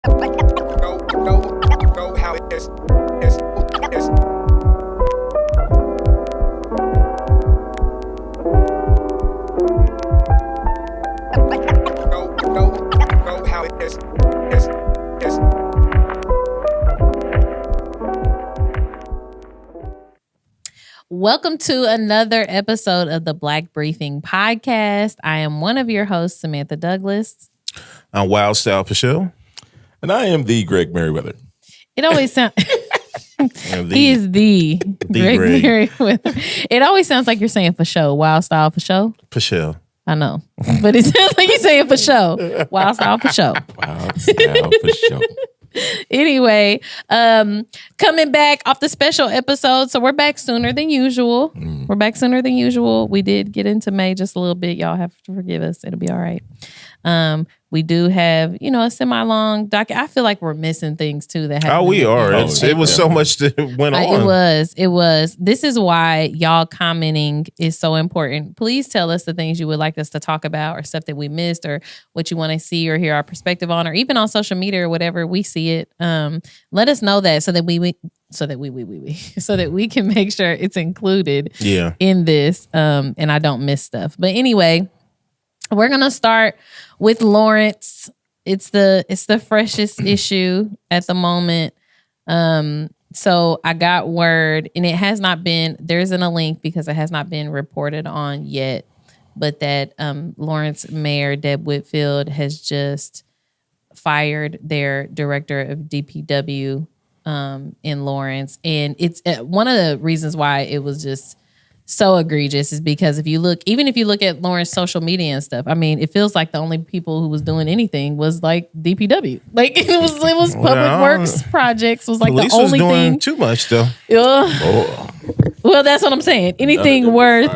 Know how it is. Know how it is. Welcome to another episode of the Black Briefing Podcast. I am one of your hosts, Samantha Douglas. I'm WildStyle for sure. And I am the Greg Merriweather. It always sounds... He is the Greg Merriweather. It always sounds like you're saying for show. WildStyle for show. For sure. I know. But it sounds like you're saying for show. WildStyle for show. WildStyle for show. Anyway, coming back off the special episode. So we're back sooner than usual. We did get into May just a little bit. Y'all have to forgive us. It'll be all right. We do have, a semi-long docket. I feel like we're missing things too that happen. Oh, we are. It was so much that went on. It was. This is why y'all commenting is so important. Please tell us the things you would like us to talk about or stuff that we missed or what you want to see or hear our perspective on, or even on social media or whatever we see it. Let us know that so that we can make sure it's included in this and I don't miss stuff. But anyway, we're going to start with Lawrence. It's the freshest issue at the moment. So I got word, and it has not been, there isn't a link because it has not been reported on yet, but that Lawrence Mayor Deb Whitfield has just fired their director of DPW in Lawrence. And it's one of the reasons why it was just so egregious is because if you look at Lawrence social media and stuff, I mean, it feels like the only people who was doing anything was like DPW. Like it was public works projects was like police the only was doing thing. Too much though. Well, that's what I'm saying. Anything worth,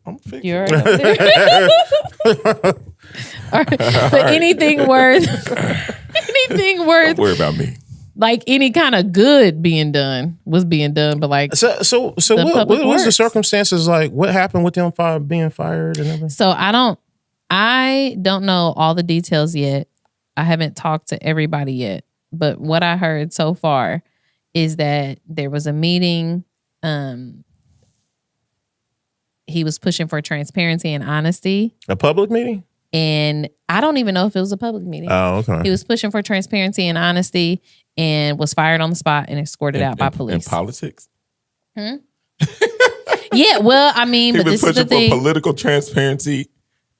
I'm fixing you're it. up there. All right. But anything worth, Don't worry about me. like any kind of good being done was being done, but like So what was the circumstances like? What happened with them being fired and everything? So I don't know all the details yet. I haven't talked to everybody yet, but what I heard so far is that there was a meeting. He was pushing for transparency and honesty. A public meeting? And I don't even know if it was a public meeting. Oh, okay. He was pushing for transparency and honesty and was fired on the spot and escorted out by police. In politics? Yeah, well, I mean, He but was this is the pushing thing. for political transparency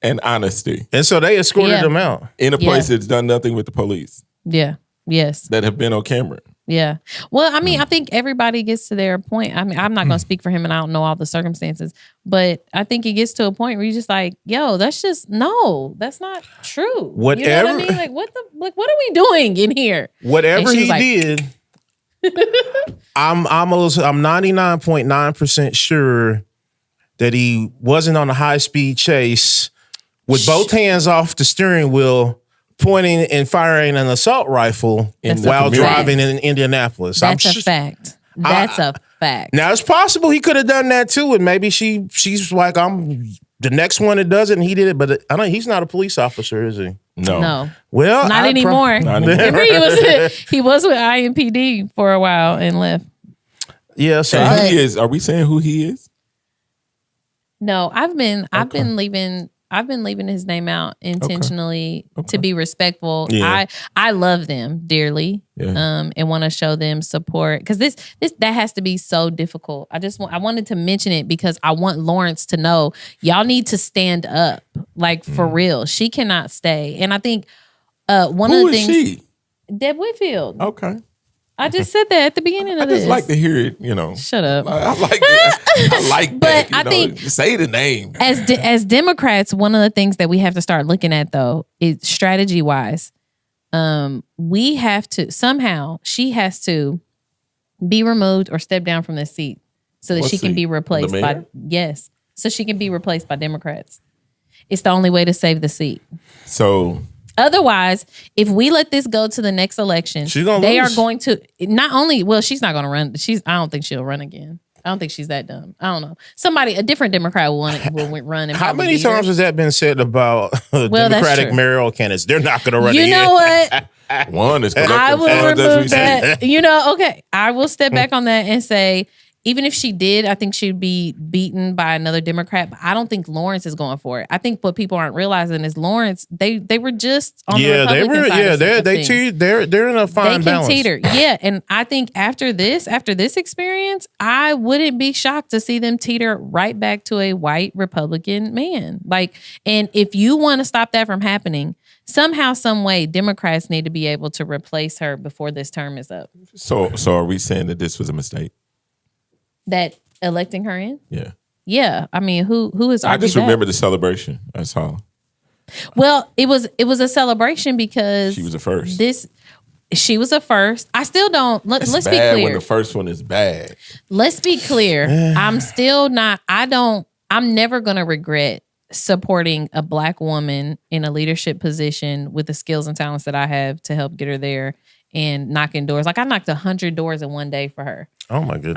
and honesty And so they escorted them out. in a place that's done nothing with the police Yeah, yes. that have been on camera. Yeah. Well, I mean, I think everybody gets to their point. I mean, I'm not going to speak for him and I don't know all the circumstances, but I think he gets to a point where you're just like, yo, that's not true. Whatever. You know what I mean? What are we doing in here? Whatever And she he was like- did, I'm 99.9% sure that he wasn't on a high-speed chase with both hands off the steering wheel, pointing and firing an assault rifle while driving in Indianapolis. That's a fact. That's a fact. Now, it's possible he could have done that too, and maybe she's like, I'm the next one that does it, and he did it, but I don't. He's not a police officer, is he? No. Well, Not anymore. Not anymore. Remember, he was with IMPD for a while and left. Yeah, so And he is. Are we saying who he is? No, I've been leaving his name out intentionally to be respectful. Yeah. I love them dearly, and want to show them support because this that has to be so difficult. I wanted to mention it because I want Lawrence to know y'all need to stand up, like for real. She cannot stay, and I think one of the things. Who is she? Deb Whitfield. Okay. I just said that at the beginning I of this. just like to hear it, Shut up. I like it. I like But that. I think- say the name. As Democrats, one of the things that we have to start looking at though is strategy wise. We have to she has to be removed or step down from the seat so that she can be replaced by so she can be replaced by Democrats. It's the only way to save the seat. So Otherwise, if we let this go to the next election, She's gonna they lose. are going to not only, well, she's not going to run. I don't think she'll run again. I don't think she's that dumb. I don't know. A different Democrat will run. And how many beat her. times has that been said about Democratic mayoral candidates? They're not going to run again. You know what? One is I will remove that. Okay. I will step back on that and say, even if she did, I think she'd be beaten by another Democrat. But I don't think Lawrence is going for it. I think what people aren't realizing is Lawrence. They were just on the Republican side. They're in a fine balance. They can teeter. And I think after this experience, I wouldn't be shocked to see them teeter right back to a white Republican man. And if you want to stop that from happening, somehow, some way, Democrats need to be able to replace her before this term is up. So are we saying that this was a mistake? That electing her in? Yeah. Yeah. I mean, who is? I just remember the celebration. That's all. Well, it was a celebration because she was the first. She was a first. I still don't. Let's be clear. When the first one is bad. Let's be clear. I'm still not. I'm never going to regret supporting a Black woman in a leadership position with the skills and talents that I have to help get her there and knocking doors. I knocked 100 doors in one day for her. Oh my goodness.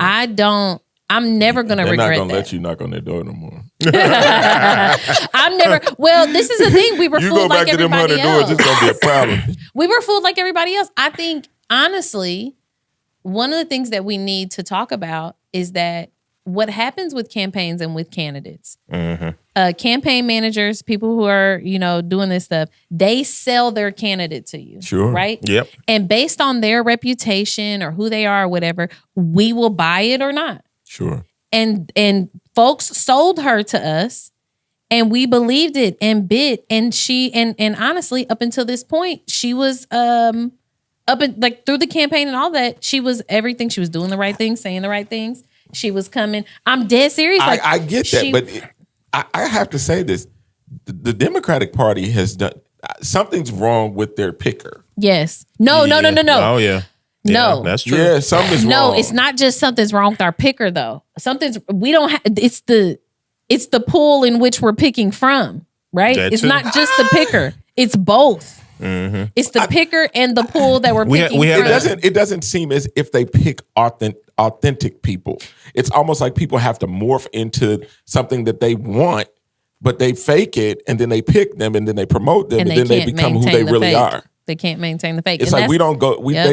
I'm never going to regret that. They're not going to let you knock on their door no more. Well, this is the thing. We were fooled like everybody else. You go back to them 100 doors, it's going to be a problem. We were fooled like everybody else. I think, honestly, one of the things that we need to talk about is that what happens with campaigns and with candidates, campaign managers, people who are, doing this stuff, they sell their candidate to you. Sure. Right? Yep. And based on their reputation or who they are or whatever, we will buy it or not. Sure. And folks sold her to us and we believed it and bit. And and honestly, up until this point, she was, through the campaign and all that, she was everything. She was doing the right things, saying the right things. She was coming. I'm dead serious. I get that, but I have to say this: the Democratic Party has done something's wrong with their picker. Yes. No. Oh yeah. No, that's true. Yeah, something's wrong. No, it's not just something's wrong with our picker though. We don't have. It's the pool in which we're picking from. Right. It's not just the picker. It's both. Mm-hmm. It's the picker and the pool that we're picking from. It doesn't seem as if they pick authentic people. It's almost like people have to morph into something that they want, but they fake it and then they pick them and then they promote them and then they become who they really are. They can't maintain the fake. It's like they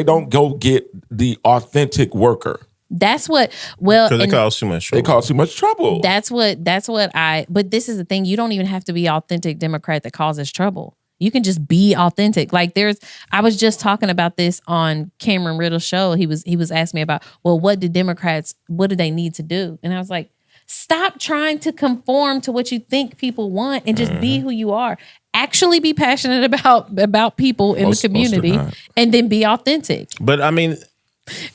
don't go get the authentic worker. That's what. Well, because they cause too much trouble. They cause too much trouble. That's what I. But this is the thing. You don't even have to be authentic Democrat that causes trouble. You can just be authentic. I was just talking about this on Cameron Riddle's show. He was asking me about, well, what do they need to do? And I was like, stop trying to conform to what you think people want and just be who you are. Actually be passionate about people in the community and then be authentic. But I mean,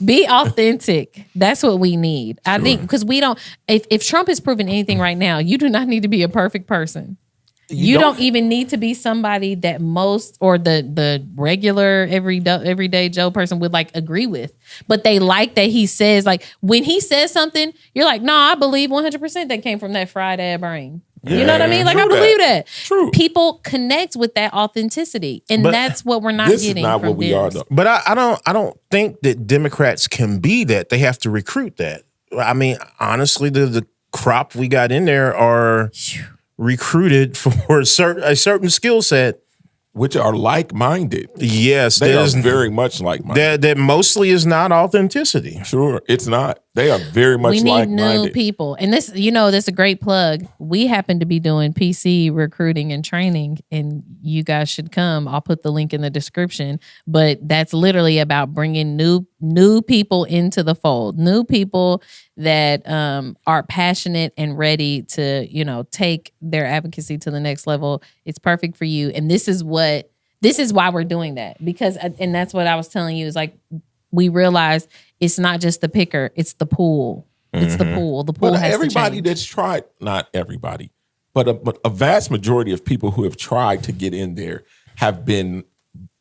be authentic. That's what we need. I think because we don't, if Trump is proving anything right now, you do not need to be a perfect person. You don't even need to be somebody that most or the regular everyday Joe person would agree with. But they like that he says, when he says something, you're like, no, I believe 100% that came from that fried ass brain. Yeah, you know what I mean? I believe that. True. People connect with that authenticity. And that's what we're not getting. This is not what we are though. But I don't think that Democrats can be that. They have to recruit that. I mean, honestly, the crop we got in there are recruited for a certain skill set, which are like-minded. Yes, they are very much like-minded. That mostly is not authenticity. Sure, it's not. They are very much like-minded. We need new people, and this, that's a great plug. We happen to be doing PC recruiting and training, and you guys should come. I'll put the link in the description. But that's literally about bringing new people into the fold, new people that are passionate and ready to, take their advocacy to the next level. It's perfect for you. And this is why we're doing that. Because, and that's what I was telling you, is we realize it's not just the picker, it's the pool. It's the pool. The pool but has everybody to change. That's tried, not everybody, but a vast majority of people who have tried to get in there have been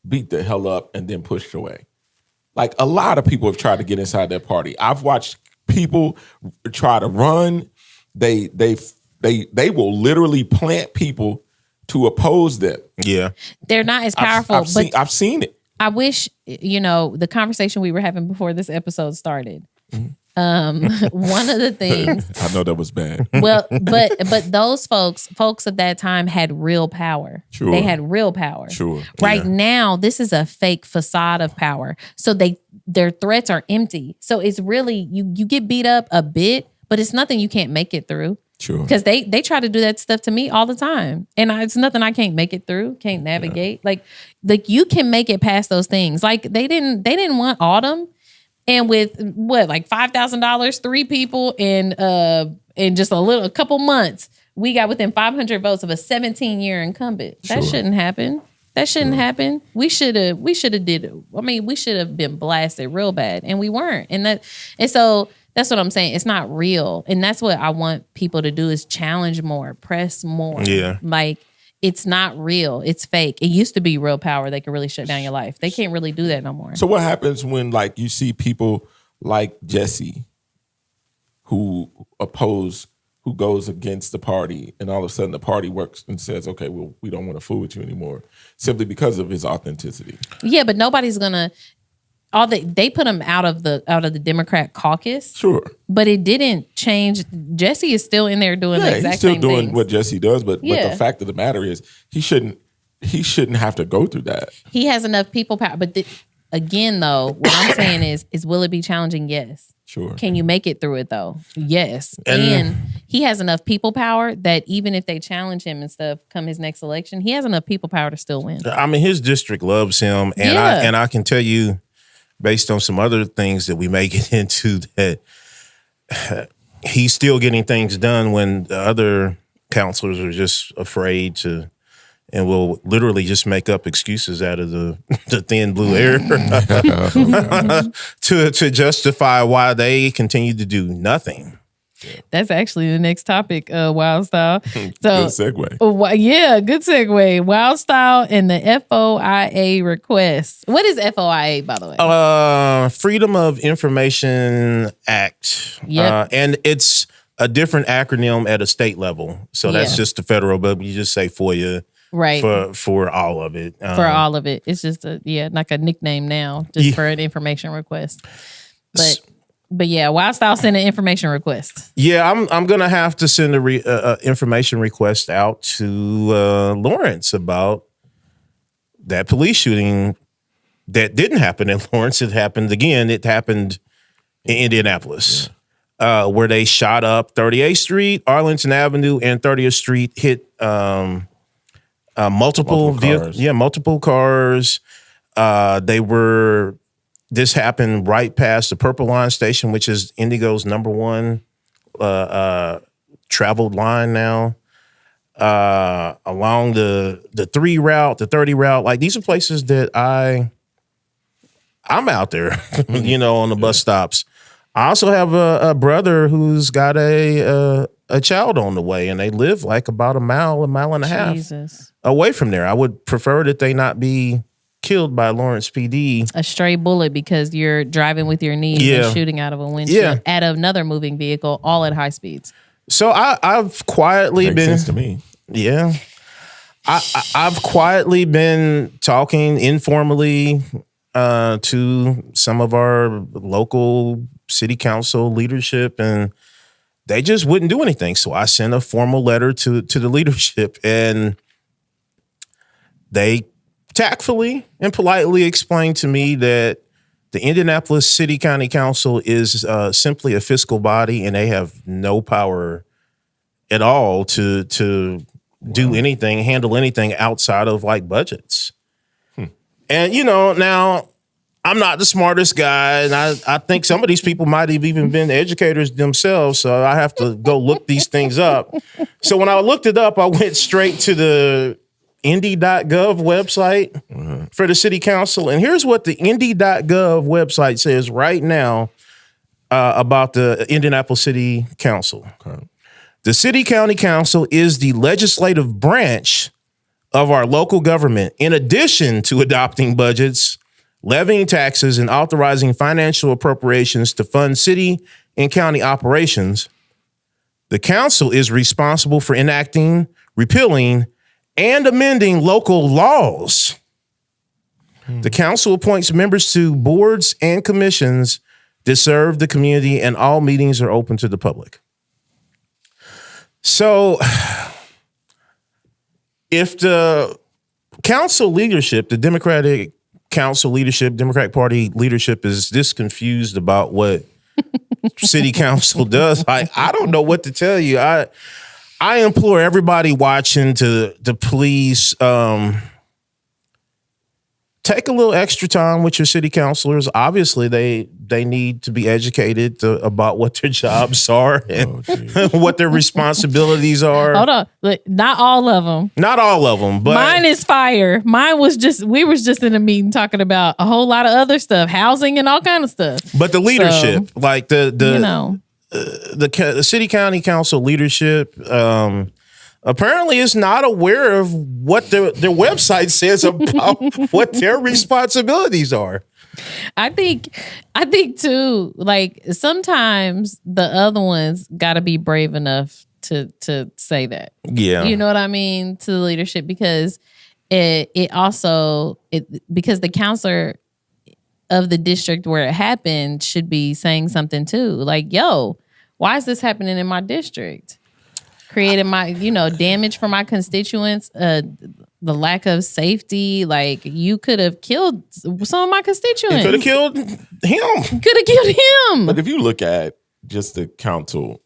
beat the hell up and then pushed away. A lot of people have tried to get inside that party. I've watched people try to run. They will literally plant people to oppose them. Yeah, they're not as powerful. I've seen it. I wish the conversation we were having before this episode started. Mm-hmm. One of the things I know that was bad. well, but those folks of that time had real power. Sure. They had real power. Sure. Right now, this is a fake facade of power. So their threats are empty. So it's really you get beat up a bit, but it's nothing you can't make it through. Sure. Because they try to do that stuff to me all the time. And it's nothing I can't make it through, can't navigate. Yeah. Like you can make it past those things. Like they didn't want Autumn. And with what, like $5,000, 3 people in just a couple months, we got within 500 votes of a 17-year incumbent. That shouldn't happen. That shouldn't happen. We should have did it. I mean, we should have been blasted real bad, and we weren't. And so that's what I'm saying. It's not real, and that's what I want people to do: is challenge more, press more. Yeah, like. It's not real. It's fake. It used to be real power. They could really shut down your life. They can't really do that no more. So what happens when like you see people like Jesse who goes against the party, and all of a sudden the party works and says, okay, well, we don't want to fool with you anymore simply because of his authenticity? Yeah, but nobody's gonna they put him out of the Democrat caucus. Sure. But it didn't change. Jesse is still in there doing the exact same he's still doing things. what Jesse does, but the fact of the matter is he shouldn't have to go through that. He has enough people power. But again, though, what I'm saying is will it be challenging? Yes. Sure. Can you make it through it though? Yes. And he has enough people power that even if they challenge him and stuff come his next election, he has enough people power to still win. I mean, his district loves him, and I can tell you, based on some other things that we may get into, that he's still getting things done when the other counselors are just afraid to, and will literally just make up excuses out of the thin blue air to justify why they continue to do nothing. That's actually the next topic, WildStyle. So, good segue. Yeah, good segue. WildStyle and the FOIA request. What is FOIA, by the way? Freedom of Information Act. Yep. And it's a different acronym at a state level. So that's just the federal, but you just say FOIA. Right. For all of it. For all of it. It's just like a nickname now, just for an information request. But yeah, WildStyle sent an information request. Yeah, I'm gonna have to send a information request out to Lawrence about that police shooting that didn't happen in Lawrence. It happened again. It happened in Indianapolis, where they shot up 38th Street, Arlington Avenue, and 30th Street. Hit multiple cars. Multiple cars. This happened right past the Purple Line station, which is Indigo's #1 traveled line now. Along the 3 route, the 30 route, like these are places that I'm out there, on the bus stops. I also have a brother who's got a child on the way, and they live like about a mile and a half away from there. I would prefer that they not be killed by Lawrence PD. A stray bullet because you're driving with your knees and shooting out of a windshield at another moving vehicle, all at high speeds. So I've quietly Makes sense to me. Yeah. I've quietly been talking informally to some of our local city council leadership, and they just wouldn't do anything. So I sent a formal letter to the leadership, and they tactfully and politely explained to me that the Indianapolis City County Council is simply a fiscal body, and they have no power at all to do anything, handle anything outside of like budgets. And, now I'm not the smartest guy, and I think some of these people might have even been educators themselves, so I have to go look these things up. So when I looked it up, I went straight to the Indy.gov website for the city council. And here's what the Indy.gov website says right now about the Indianapolis City Council. Okay. The City County Council is the legislative branch of our local government. In addition to adopting budgets, levying taxes, and authorizing financial appropriations to fund city and county operations, the council is responsible for enacting, repealing, and amending local laws. The council appoints members to boards and commissions that serve the community, and all meetings are open to the public. So if the council leadership, the Democratic council leadership, Democratic Party leadership is this confused about what city council does, I don't know what to tell you. I implore everybody watching to please take a little extra time with your city councilors. Obviously, they need to be educated about what their jobs are and what their responsibilities are. Hold on. Look, not all of them. Not all of them, but mine is fire. Mine was we was just in a meeting talking about a whole lot of other stuff, housing and all kind of stuff. But the leadership, so, like the city county council leadership, apparently is not aware of what their website says about what their responsibilities are. I think too, like sometimes the other ones got to be brave enough to say that. Yeah. You know what I mean? To the leadership, because it also because the counselor of the district where it happened should be saying something too. Like, yo, why is this happening in my district? Creating my, damage for my constituents, the lack of safety. Like, you could have killed some of my constituents. Could have killed him. Could have killed him. But if you look at just the council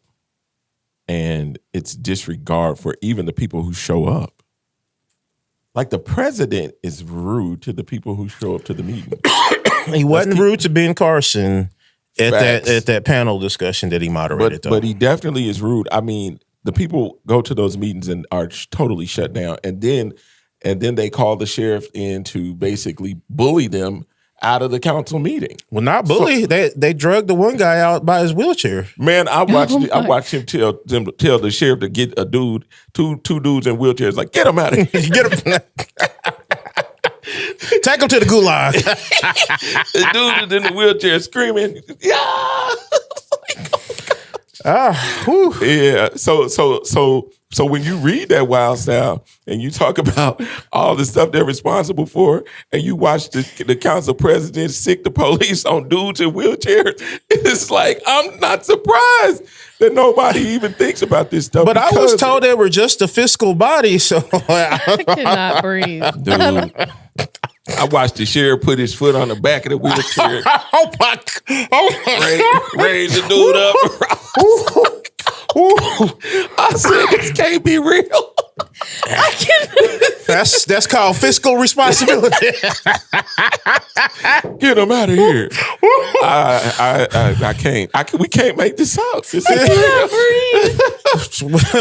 and its disregard for even the people who show up, like the president is rude to the people who show up to the meeting. He wasn't rude to Ben Carson at that panel discussion that he moderated, though. But he definitely is rude. I mean, the people go to those meetings and are totally shut down, and then they call the sheriff in to basically bully them out of the council meeting. Well, not bully. They drugged the one guy out by his wheelchair. Man, I watched him tell the sheriff to get a dude, two dudes in wheelchairs, like, get him out of here. Get him. Take him to the gulag. The dude is in the wheelchair screaming, yeah. Yeah. So when you read that WildStyle and you talk about all the stuff they're responsible for, and you watch the council president sick the police on dudes in wheelchairs, it's like, I'm not surprised that nobody even thinks about this stuff. But I was told they were just a fiscal body, so I cannot breathe. Dude. I watched the sheriff put his foot on the back of the wheelchair. Oh my God. Raise the dude up. I said, this can't be real. That's called fiscal responsibility. Get him out of here. I can't. We can't make this out.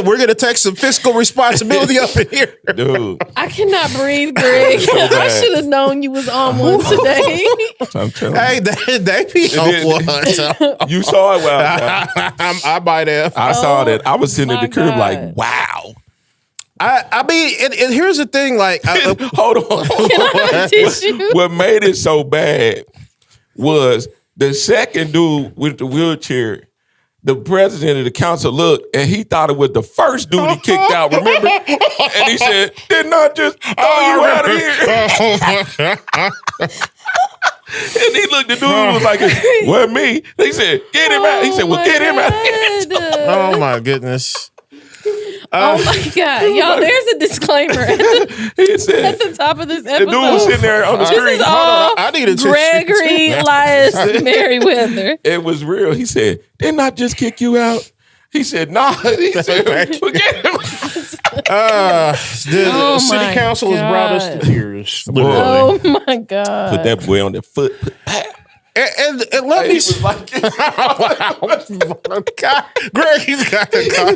We're gonna take some fiscal responsibility up in here, dude. I cannot breathe, Greg. I should have known you was on one today. I'm telling you. Hey, they be on one. You saw it. Well, I might have. I saw that. I was sitting at the crib like, wow. I mean, and here's the thing, like, hold on. Can I have a tissue? What made it so bad was the second dude with the wheelchair. The president of the council looked, and he thought it was the first dude he kicked out, remember? And he said, didn't I just throw you out of here? And he looked, the dude was like, well, me. They said, get him out. He said, well, get him out. Oh, my goodness. Oh my God, y'all! There's a disclaimer at the top of this episode. The dude was sitting there on the screen. This is all I need a Gregory Elias Merriweather. It was real. He said, "Didn't I just kick you out?" He said, "Nah." He said, "Forget him." The city council has brought us to tears. Literally. Oh my God! Put that boy on the foot. And let me. Like, God, Greg, he's got the car.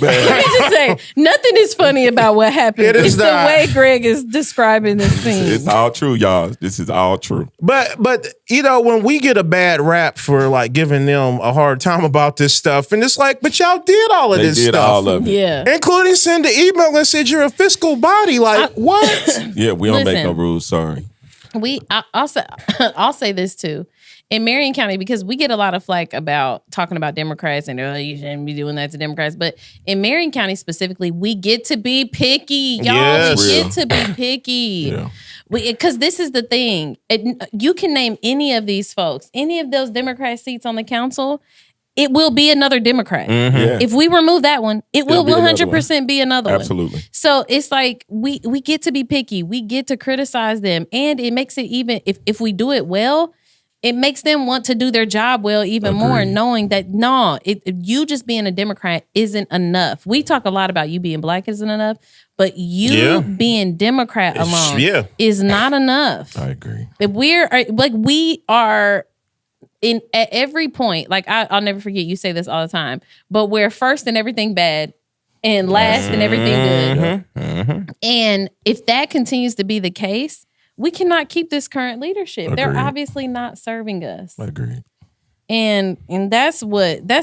Let me just say, nothing is funny about what happened. It's the way Greg is describing this scene. It's all true, y'all. This is all true. But when we get a bad rap for like giving them a hard time about this stuff, and it's like, but y'all did all of this stuff, all of it. Yeah, including send an email and said you're a fiscal body. Like what? Yeah, we don't make no rules. Sorry. I'll say this too. In Marion County, because we get a lot of flack about talking about Democrats and you shouldn't be doing that to Democrats. But in Marion County specifically, we get to be picky. Y'all, we get to be picky. Yeah. Because this is the thing. You can name any of these folks, any of those Democrat seats on the council, it will be another Democrat. Mm-hmm. Yeah. If we remove that one, it will 100% be another one. Absolutely. So it's like we get to be picky. We get to criticize them. And it makes it even, if we do it well, it makes them want to do their job well even more, knowing that, you just being a Democrat isn't enough. We talk a lot about you being black isn't enough, but you being Democrat alone is not enough. I agree. If we are at every point, like I'll never forget, you say this all the time, but we're first in everything bad and last in everything good. Mm-hmm. And if that continues to be the case, we cannot keep this current leadership. They're obviously not serving us. I agree. And that's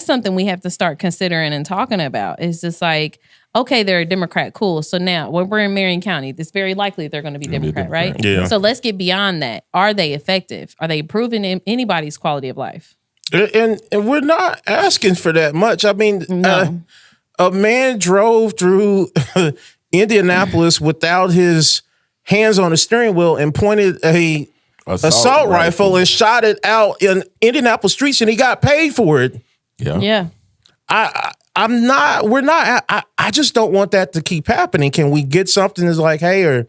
something we have to start considering and talking about. It's just like, okay, they're a Democrat, cool. So now when we're in Marion County, it's very likely they're going to be Democrat, right? Yeah. So let's get beyond that. Are they effective? Are they improving anybody's quality of life? And we're not asking for that much. I mean, a man drove through Indianapolis without his hands on the steering wheel and pointed a assault rifle and shot it out in Indianapolis streets, and he got paid for it. Yeah. I just don't want that to keep happening. Can we get something that's like, hey,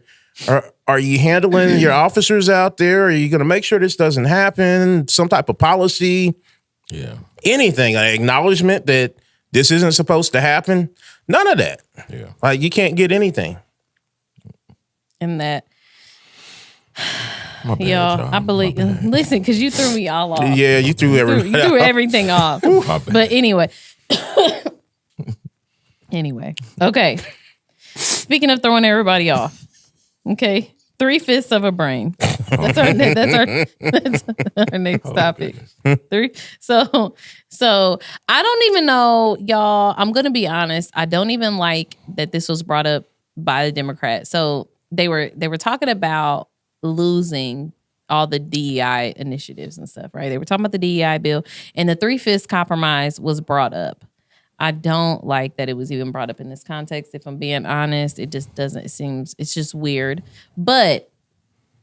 are you handling your officers out there? Are you going to make sure this doesn't happen? Some type of policy? Yeah. Anything, an acknowledgement that this isn't supposed to happen? None of that. Yeah. Like, you can't get anything. And that, My bad, y'all, I believe. Listen, because you threw me all off. Yeah, you threw everything. You threw everything off. My bad. But anyway, okay. Speaking of throwing everybody off, okay, 3/5 of a brain. That's our next topic. So I don't even know, y'all. I'm gonna be honest. I don't even like that this was brought up by the Democrats. So they were talking about losing all the DEI initiatives and stuff, right? They were talking about the DEI bill, and the 3/5 compromise was brought up. I don't like that it was even brought up in this context. If I'm being honest, it just doesn't. It's just weird. But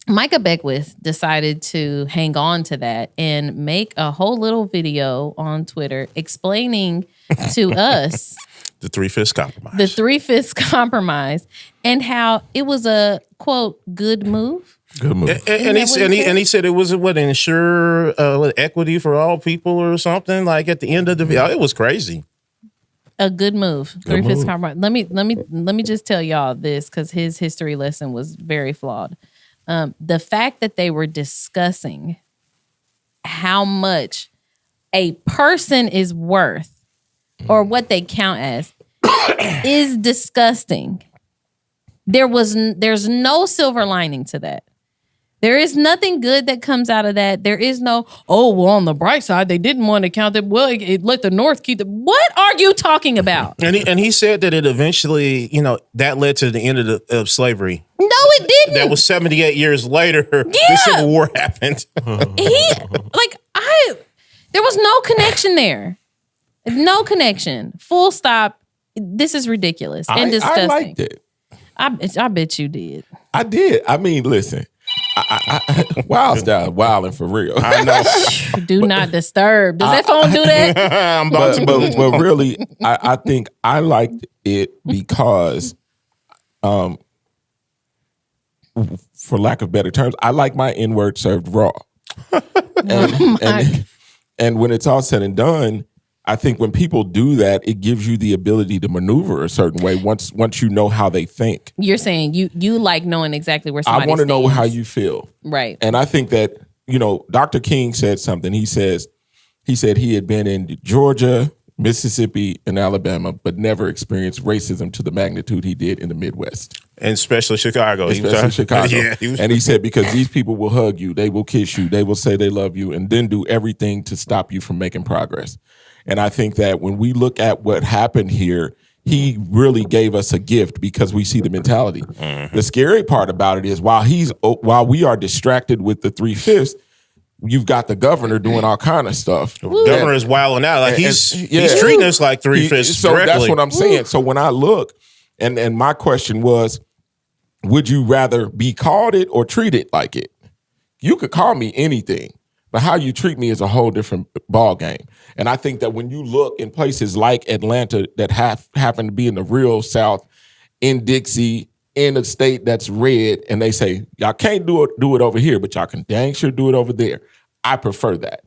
Micah Beckwith decided to hang on to that and make a whole little video on Twitter explaining to us The 3/5 compromise. the 3/5 compromise and how it was a quote good move. Good move. And he said it was what ensure equity for all people or something. Like at the end of the video, it was crazy. A good move. 3/5 compromise. Let me just tell y'all this, because his history lesson was very flawed. The fact that they were discussing how much a person is worth or what they count as is disgusting. There's no silver lining to that. There is nothing good that comes out of that. There is no, on the bright side, they didn't want to count it. Well, it let the North keep it. What are you talking about? And he said that it eventually, that led to the end of slavery. No, it didn't. That was 78 years later. The Civil War happened. There was no connection there. No connection. Full stop. This is ridiculous and disgusting. I liked it. I bet you did. I did. I mean, listen. WildStyle, wilding for real. I know. Do not disturb. Does that phone do that? But really, I think I liked it because, for lack of better terms, I like my N-word served raw. And when it's all said and done, I think when people do that, it gives you the ability to maneuver a certain way once you know how they think. You're saying you like knowing exactly where somebody I want to know stands. how you feel. Right. And I think that, Dr. King said something. He said he had been in Georgia, Mississippi, and Alabama, but never experienced racism to the magnitude he did in the Midwest. And especially Chicago. Especially Chicago. Yeah, and he said, because these people will hug you, they will kiss you, they will say they love you, and then do everything to stop you from making progress. And I think that when we look at what happened here, he really gave us a gift because we see the mentality. Mm-hmm. The scary part about it is while we are distracted with the 3/5, you've got the governor doing all kind of stuff. The governor is wilding out. Like he's treating us like 3/5 So directly. that's what I'm saying. So when I look, and my question was, would you rather be called it or treat it like it? You could call me anything, but how you treat me is a whole different ball game. And I think that when you look in places like Atlanta that happen to be in the real South, in Dixie, in a state that's red, and they say, y'all can't do it over here, but y'all can dang sure do it over there. I prefer that.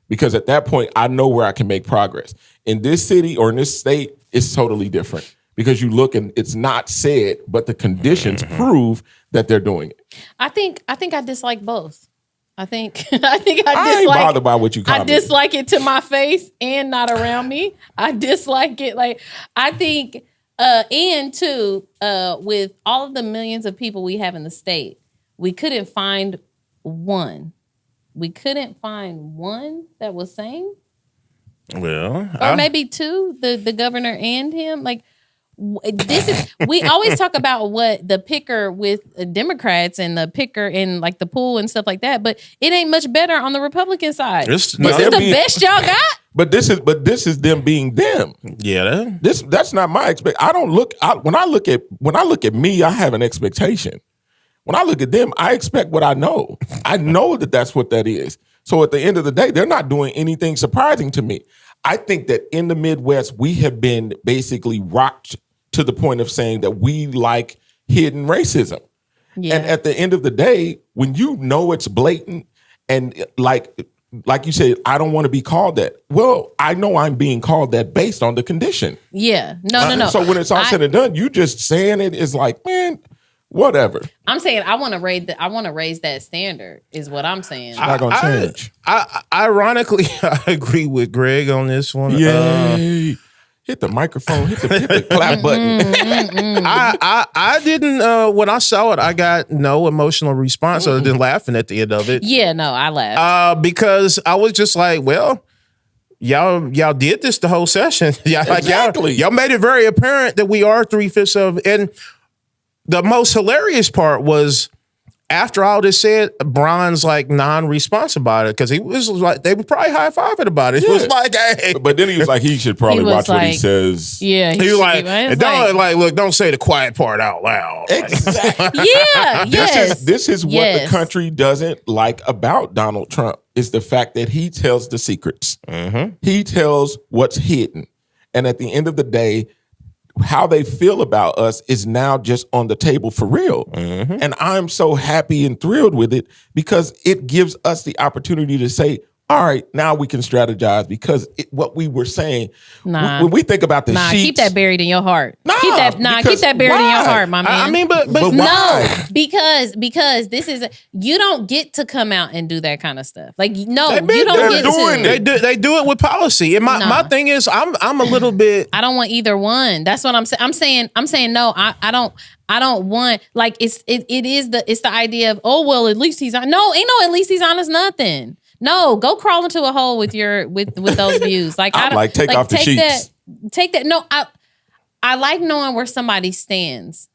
Because at that point, I know where I can make progress. In this city or in this state, it's totally different. Because you look and it's not said, but the conditions prove that they're doing it. I think I dislike both. I think I dislike. I ain't bothered by what you call I dislike it to my face and not around me. I dislike it. Like, I think, and too, with all of the millions of people we have in the state, we couldn't find one. We couldn't find one that was sane. Well, or maybe two, the governor and him. Like, this is, we always talk about what the picker with Democrats and the picker in like the pool and stuff like that, but it ain't much better on the Republican side. This is the best y'all got. But this is them being them. Yeah, that's not my expectation. When I look at me, I have an expectation. When I look at them, I expect what I know. I know that that's what that is. So at the end of the day, they're not doing anything surprising to me. I think that in the Midwest, we have been basically rocked to the point of saying that we like hidden racism. Yeah. And at the end of the day, when you know it's blatant and like you said, I don't want to be called that. Well, I know I'm being called that based on the condition. Yeah. No. So when it's all said and done, you just saying it is like, man, whatever. I'm saying I want to raise that standard is what I'm saying. It's not going to change. Ironically, I agree with Greg on this one. Yay. Hit the microphone, hit the clap button. I didn't, when I saw it, I got no emotional response other than laughing at the end of it. Yeah, no, I laughed. Because I was just like, well, y'all did this the whole session. Exactly. Y'all made it very apparent that we are 3/5 of, and the most hilarious part was after all this said, Bron's like non-responsive about it because he was like, they were probably high-fiving about it. It was like, hey. But then he was like, he should probably watch what he says. Yeah. He was like, look, don't say the quiet part out loud. Exactly. Yeah, yes. This is what the country doesn't like about Donald Trump is the fact that he tells the secrets. Mm-hmm. He tells what's hidden. And at the end of the day, how they feel about us is now just on the table for real. Mm-hmm. And I'm so happy and thrilled with it because it gives us the opportunity to say, all right, now we can strategize because what we were saying, when we think about the sheets. Keep that buried in your heart. Keep that buried in your heart, my man. I mean, but no, because this is, you don't get to come out and do that kind of stuff. Like, no, you don't get to. They do it with policy. And my thing is, I'm a little bit. I don't want either one. That's what I'm saying. I'm saying no. I don't want, like, it's the idea of, oh well, at least he's on. No, ain't no at least he's honest nothing. No, go crawl into a hole with those views. Like, take off the sheets. Take that. No, I like knowing where somebody stands.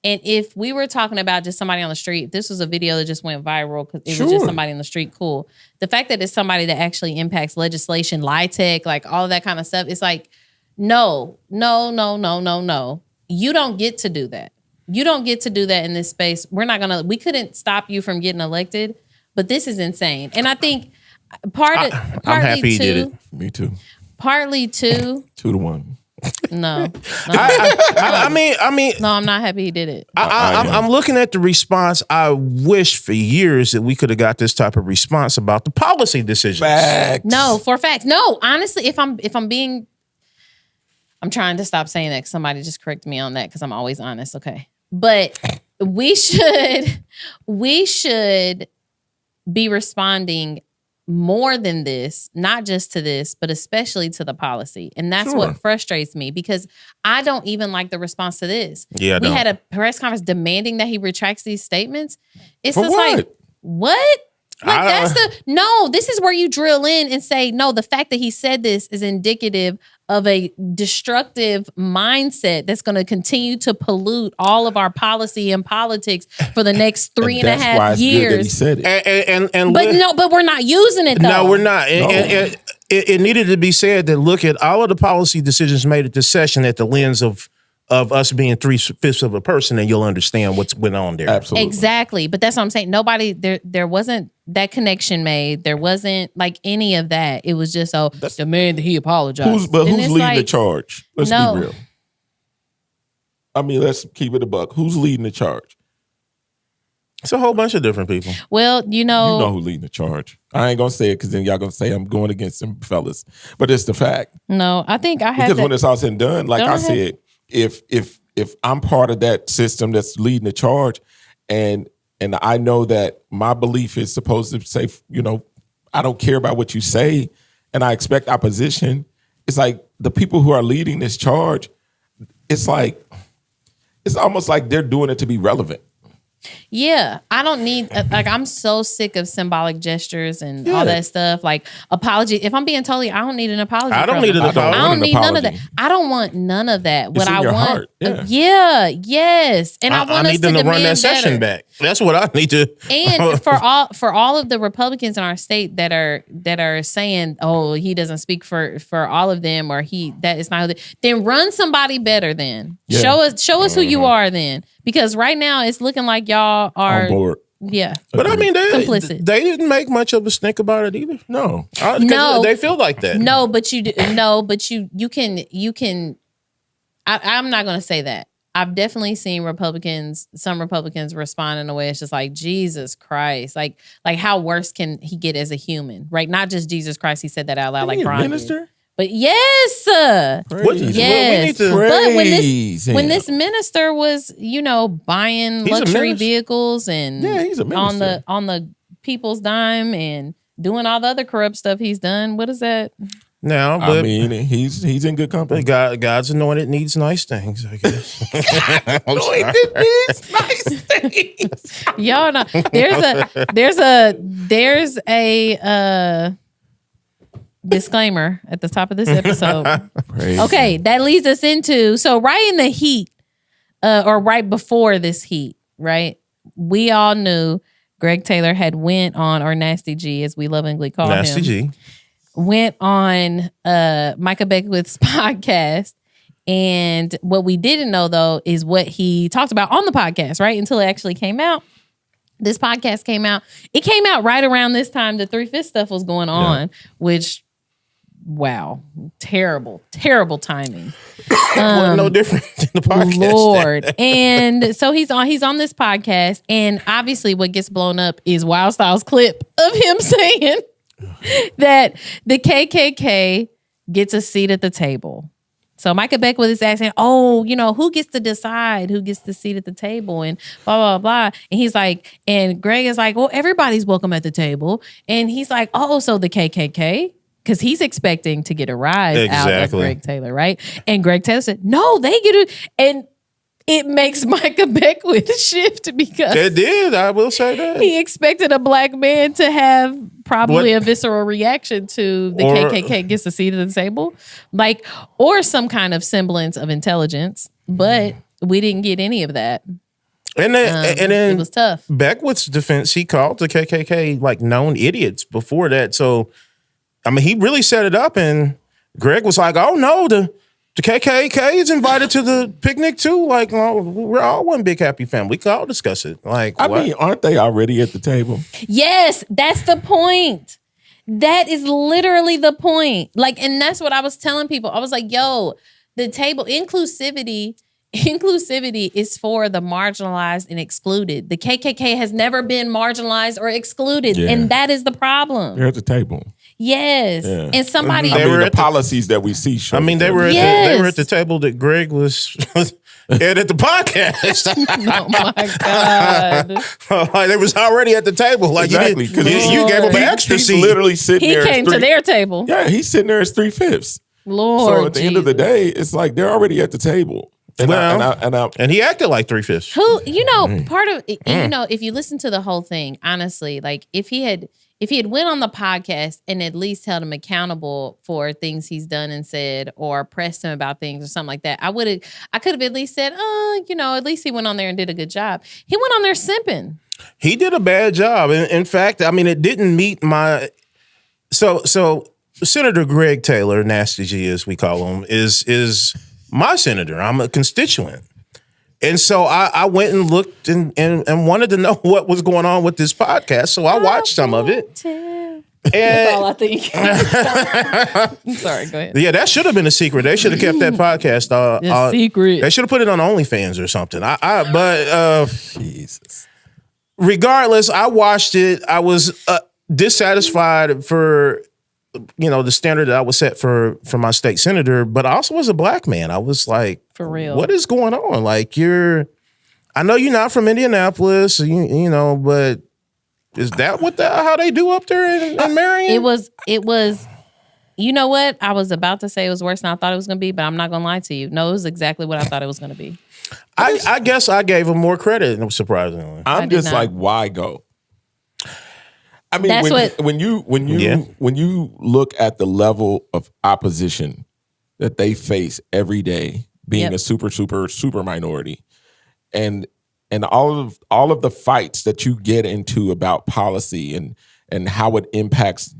And if we were talking about just somebody on the street, this was a video that just went viral because it was just somebody on the street. Cool. The fact that it's somebody that actually impacts legislation, LIHTC, like all of that kind of stuff, it's like, no. You don't get to do that. You don't get to do that in this space. We couldn't stop you from getting elected. But this is insane. And I think partly I'm happy he did it. Me too. Partly too. 2-1. No. I mean. No, I'm not happy he did it. I'm looking at the response. I wish for years that we could have got this type of response about the policy decisions. Facts. No, for facts. No, honestly, if I'm trying to stop saying that because somebody just corrected me on that because I'm always honest. Okay. But we should be responding more than this, not just to this, but especially to the policy. And that's what frustrates me because I don't even like the response to this. Yeah, we had a press conference demanding that he retracts these statements. It's For just what? like, what? Like this is where you drill in and say, no, the fact that he said this is indicative of a destructive mindset that's going to continue to pollute all of our policy and politics for the next 3.5 years. Good that he said it. But we're not using it though. No, we're not. And it needed to be said that look at all of the policy decisions made at this session at the lens of of us being 3/5 of a person, and you'll understand what's went on there. Absolutely. Exactly. But that's what I'm saying. Nobody, there wasn't that connection made. There wasn't like any of that. It was just, demand that he apologize. Who's leading the charge? Let's be real. I mean, let's keep it a buck. Who's leading the charge? It's a whole bunch of different people. Well, You know who's leading the charge. I ain't going to say it because then y'all going to say I'm going against them fellas. But it's the fact. No, I think I had Because when it's all said and done, like I said, if I'm part of that system that's leading the charge, and I know that my belief is supposed to say, I don't care about what you say, and I expect opposition. It's like the people who are leading this charge, it's almost like they're doing it to be relevant. Yeah, I don't need I'm so sick of symbolic gestures and all that stuff. Like apology. If I'm being totally, I don't need an apology. I don't need an apology. I don't need none of that. I don't want none of that. What I want, heart. Yes, and I want I need them to run that session back. That's what I need to. And for all of the Republicans in our state that are saying, oh, he doesn't speak for all of them, or that is not. Then run somebody better. Then show us who you are. Then. Because right now it's looking like y'all are on board. Yeah. But I mean, complicit. They didn't make much of a stink about it either. No. No. They feel like that. No, but you can I'm not going to say that. I've definitely seen some Republicans respond in a way it's just like, Jesus Christ. Like how worse can he get as a human? Right? Not just Jesus Christ. He said that out loud like Brian minister? did. But yes, yes. But when this minister was, buying luxury vehicles and he's a minister. on the people's dime and doing all the other corrupt stuff he's done. What is that? Now, but I mean, he's in good company. God's anointed needs nice things, I guess. Anointed needs nice things. Y'all know there's a disclaimer at the top of this episode. Okay, that leads us into right in the heat, or right before this heat, right? We all knew Greg Taylor had went on, or Nasty G as we lovingly call him. Nasty G. Went on Micah Beckwith's podcast. And what we didn't know, though, is what he talked about on the podcast, right? Until it actually came out. This podcast came out. It came out right around this time the 3/5 stuff was going on, which, wow, terrible timing. No different than the podcast. Lord. And so he's on this podcast. And obviously what gets blown up is WildStyle's clip of him saying that the KKK gets a seat at the table. So Micah Beckwith is asking, who gets to decide who gets the seat at the table and blah, blah, blah. And he's like, and Greg is like, well, everybody's welcome at the table. And he's like, so the KKK? Because he's expecting to get a rise out of Greg Taylor, right? And Greg Taylor said, no, they get it. And it makes Micah Beckwith shift because it did. I will say that he expected a black man to have probably a visceral reaction to the KKK gets a seat at the table, or some kind of semblance of intelligence. But we didn't get any of that. And then it was tough. Beckwith's defense, he called the KKK known idiots before that. So, I mean, he really set it up, and Greg was like, "Oh no, the KKK is invited to the picnic too. We're all one big happy family. We can all discuss it." I mean, aren't they already at the table? Yes, that's the point. That is literally the point. And that's what I was telling people. I was like, yo, the table, inclusivity is for the marginalized and excluded. The KKK has never been marginalized or excluded, and that is the problem. They're at the table. Yes, and somebody. The policies that we see. They were at the table that Greg was at the podcast. Oh my God! They was already at the table. Exactly, because you gave him an extra seat. He's literally sitting there. He came to their table. Yeah, he's sitting there as 3/5. Lord, so at the end of the day, it's like they're already at the table. And he acted like 3/5. Who, part of, if you listen to the whole thing, honestly, if he had went on the podcast and at least held him accountable for things he's done and said, or pressed him about things or something like that, I could have at least said, at least he went on there and did a good job. He went on there simping. He did a bad job. In fact, it didn't meet my, so Senator Greg Taylor, Nasty G as we call him, is my senator. I'm a constituent. And so I went and looked and wanted to know what was going on with this podcast. So I watched some of it. That's all I think. I'm sorry, go ahead. Yeah, that should have been a secret. They should have kept that podcast secret. They should have put it on OnlyFans or something. But Jesus. Regardless, I watched it. I was dissatisfied for the standard that I was set for my state senator, but I also was a black man. I was like, for real, what is going on? Like I know you're not from Indianapolis, but is that how they do up there in Marion? It was, you know what? I was about to say it was worse than I thought it was going to be, but I'm not going to lie to you. No, it was exactly what I thought it was going to be. I guess I gave him more credit, surprisingly. I'm just like, why go? I mean, when you look at the level of opposition that they face every day, being a super minority, and all of the fights that you get into about policy and how it impacts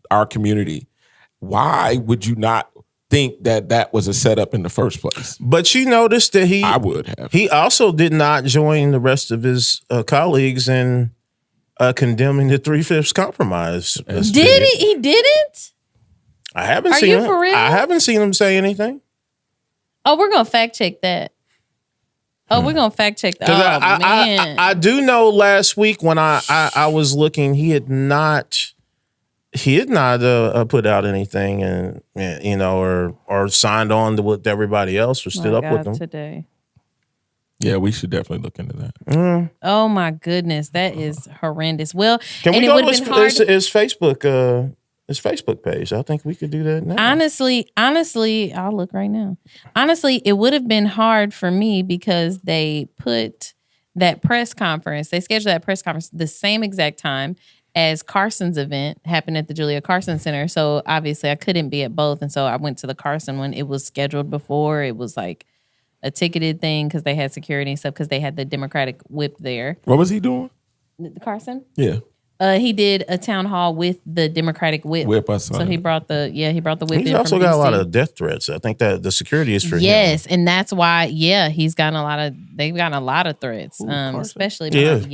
our community, why would you not think that was a setup in the first place? But you noticed that I would have. He also did not join the rest of his colleagues in condemning the 3/5 compromise. Did he? He didn't? I haven't seen him. For real? I haven't seen him say anything. Oh, we're going to fact check that. Oh, we're going to fact check that. Oh, man. I do know last week when I was looking, he had not put out anything or signed on to what everybody else or stood up with them today. Yeah, we should definitely look into that. Oh my goodness, that is horrendous. Well, can we go to his Facebook page? I think we could do that now. Honestly, I'll look right now. Honestly, it would have been hard for me because they put that press conference. They scheduled that press conference the same exact time as Carson's event happened at the Julia Carson Center. So obviously I couldn't be at both. And so I went to the Carson one. It was scheduled before. It was like a ticketed thing because they had security and stuff because they had the Democratic whip there. What was he doing? The Carson? Yeah. He did a town hall with the Democratic whip. So he brought the whip. He's also got a lot of death threats. I think that the security is for him. Yes, and that's why. Yeah, they've gotten a lot of threats. Especially behind,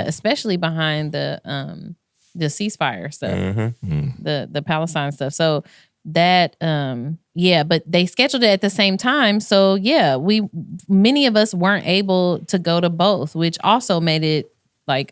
especially behind the ceasefire stuff, the Palestine stuff. So that but they scheduled it at the same time. So many of us weren't able to go to both, which also made it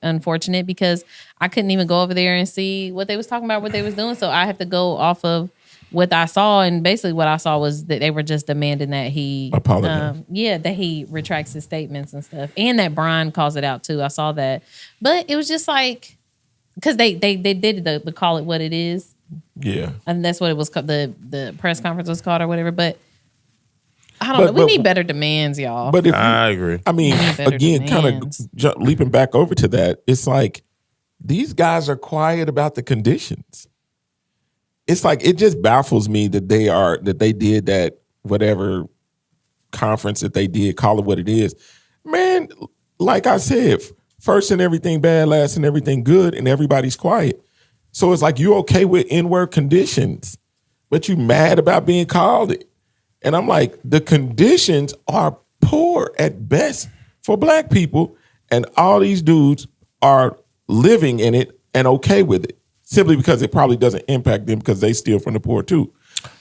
unfortunate because I couldn't even go over there and see what they was talking about, what they was doing. So I have to go off of what I saw, and basically what I saw was that they were just demanding that he that he retracts his statements and stuff, and that Brian calls it out too. I saw that, but it was just because they did the call it what it is, and that's what it was called. The press conference was called or whatever, but. I don't know. We need better demands, y'all. But I agree. I mean, again, kind of leaping back over to that, it's like these guys are quiet about the conditions. It's like it just baffles me that they did that whatever conference that they did, call it what it is. Man, like I said, first in everything bad, last in everything good, and everybody's quiet. So it's like you okay with N-word conditions, but you mad about being called it. And I'm like, the conditions are poor at best for black people, and all these dudes are living in it and okay with it, simply because it probably doesn't impact them because they steal from the poor too.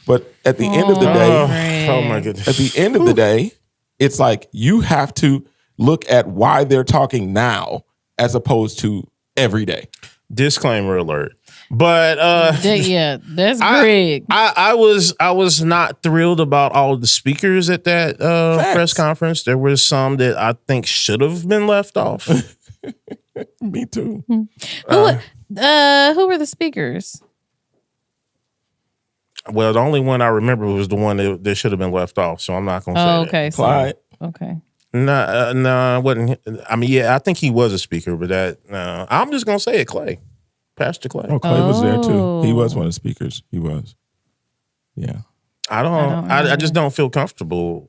But at the end of the day, oh my goodness. At the end of the day, it's like you have to look at why they're talking now as opposed to every day. Disclaimer alert. But that's Greg. I was not thrilled about all of the speakers at that press conference. There were some that I think should have been left off. Me too. Who were the speakers? Well, the only one I remember was the one that should have been left off. So I'm not going to say that. Okay, Clyde. Okay. No, it wasn't. I mean, I think he was a speaker, but I'm just going to say it, Clay. Pastor Clay. Oh, Clay was there too. He was one of the speakers. He was. Yeah. I just don't feel comfortable.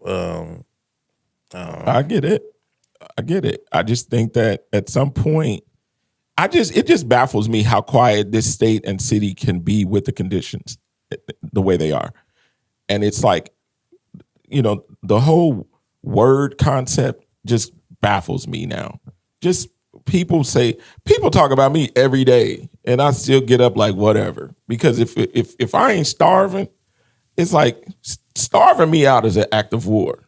I get it. I just think that at some point, it just baffles me how quiet this state and city can be with the conditions the way they are. And it's like the whole word concept just baffles me now. Just people talk about me every day, and I still get up like whatever. Because if I ain't starving, it's like starving me out is an act of war.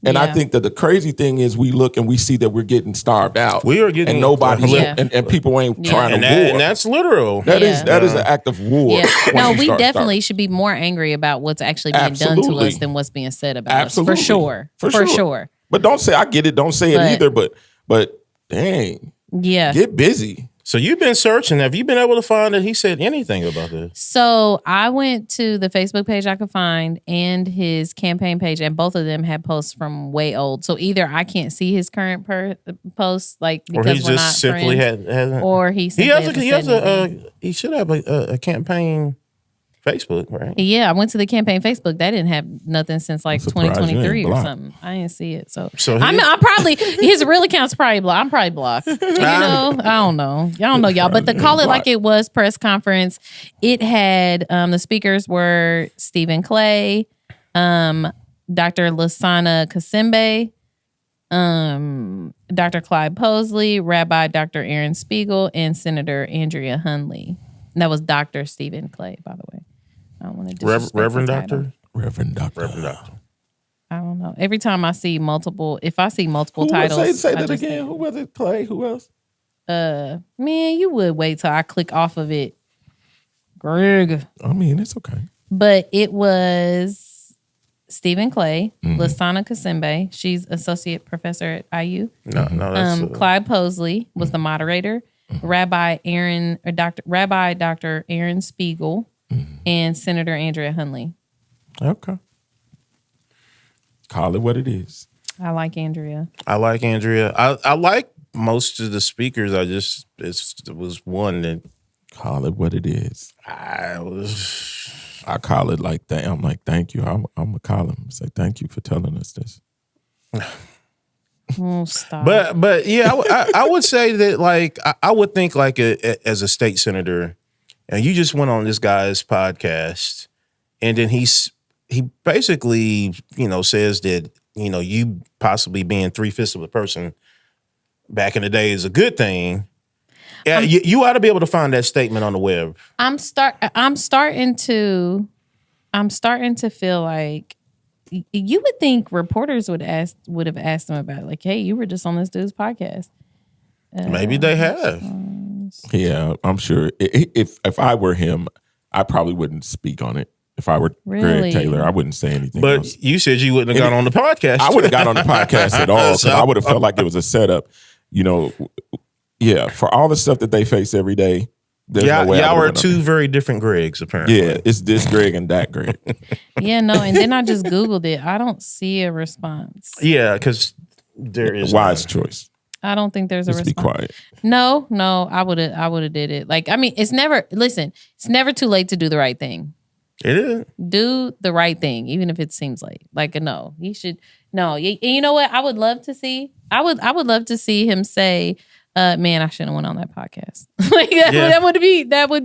And I think that the crazy thing is we look and we see that we're getting starved out. We are getting, and nobody and people ain't trying to war. And that's literal. That is an act of war. Yeah. No, we definitely should be more angry about what's actually being done to us than what's being said about us. For sure. For sure. But don't say I get it. Don't say it either. But dang. Yeah. Get busy. So you've been searching. Have you been able to find that he said anything about this? So I went to the Facebook page I could find and his campaign page, and both of them had posts from way old. So either I can't see his current posts, like because or he we're just not simply friends, hasn't. or he should have he should have a campaign Facebook, right? Yeah, I went to the campaign Facebook. That didn't have nothing since like 2023 or something. I didn't see it. So I'm probably his real account's probably blocked. I'm probably blocked. I don't know. Y'all know y'all. But the Call It Like It Was press conference, it had the speakers were Stephen Clay, Dr. Lasana Kasimbe, Dr. Clyde Posley, Rabbi Dr. Aaron Spiegel, and Senator Andrea Hunley. And that was Dr. Stephen Clay, by the way. I don't want to disrespect Reverend the Doctor? title. Reverend Doctor. I don't know. Every time I see multiple, titles. Say that again. Who was it? Clay? Who else? Man, you would wait till I click off of it. Greg. I mean, it's okay. But it was Stephen Clay, Lasana Kasimbe. She's associate professor at IU. No, that's Clyde Posley was the moderator. Rabbi Dr. Aaron Spiegel, and Senator Andrea Hunley. Okay. Call it what it is. I like Andrea. I like most of the speakers. It was one that call it what it is. I call it like that. I'm like, thank you. I'm gonna call him and say thank you for telling us this. Oh, stop. But yeah, I would say that like I would think like as a state senator, and you just went on this guy's podcast, and then he basically says that you possibly being 3/5 of the person back in the day is a good thing. Yeah, you ought to be able to find that statement on the web. I'm starting to feel like. You would think reporters would have asked him about it. Like, hey, you were just on this dude's podcast. Maybe they have. Yeah, I'm sure. If I were him, I probably wouldn't speak on it. If I were Greg Taylor, I wouldn't say anything. But else. You said you wouldn't have got on the podcast. I wouldn't have got on the podcast at all because I would have felt like it was a setup. Yeah, for all the stuff that they face every day. Y'all were two very different Gregs, apparently. Yeah, it's this Greg and that Greg. Yeah, no, and then I just Googled it. I don't see a response. Yeah, because there is wise choice. I don't think there's a response. Be quiet. No, I would have did it. Like, I mean, it's never too late to do the right thing. It is. Do the right thing, even if it seems late. Like, no, you should. No, you know what? I would love to see him say, man, I shouldn't have went on that podcast. Like that would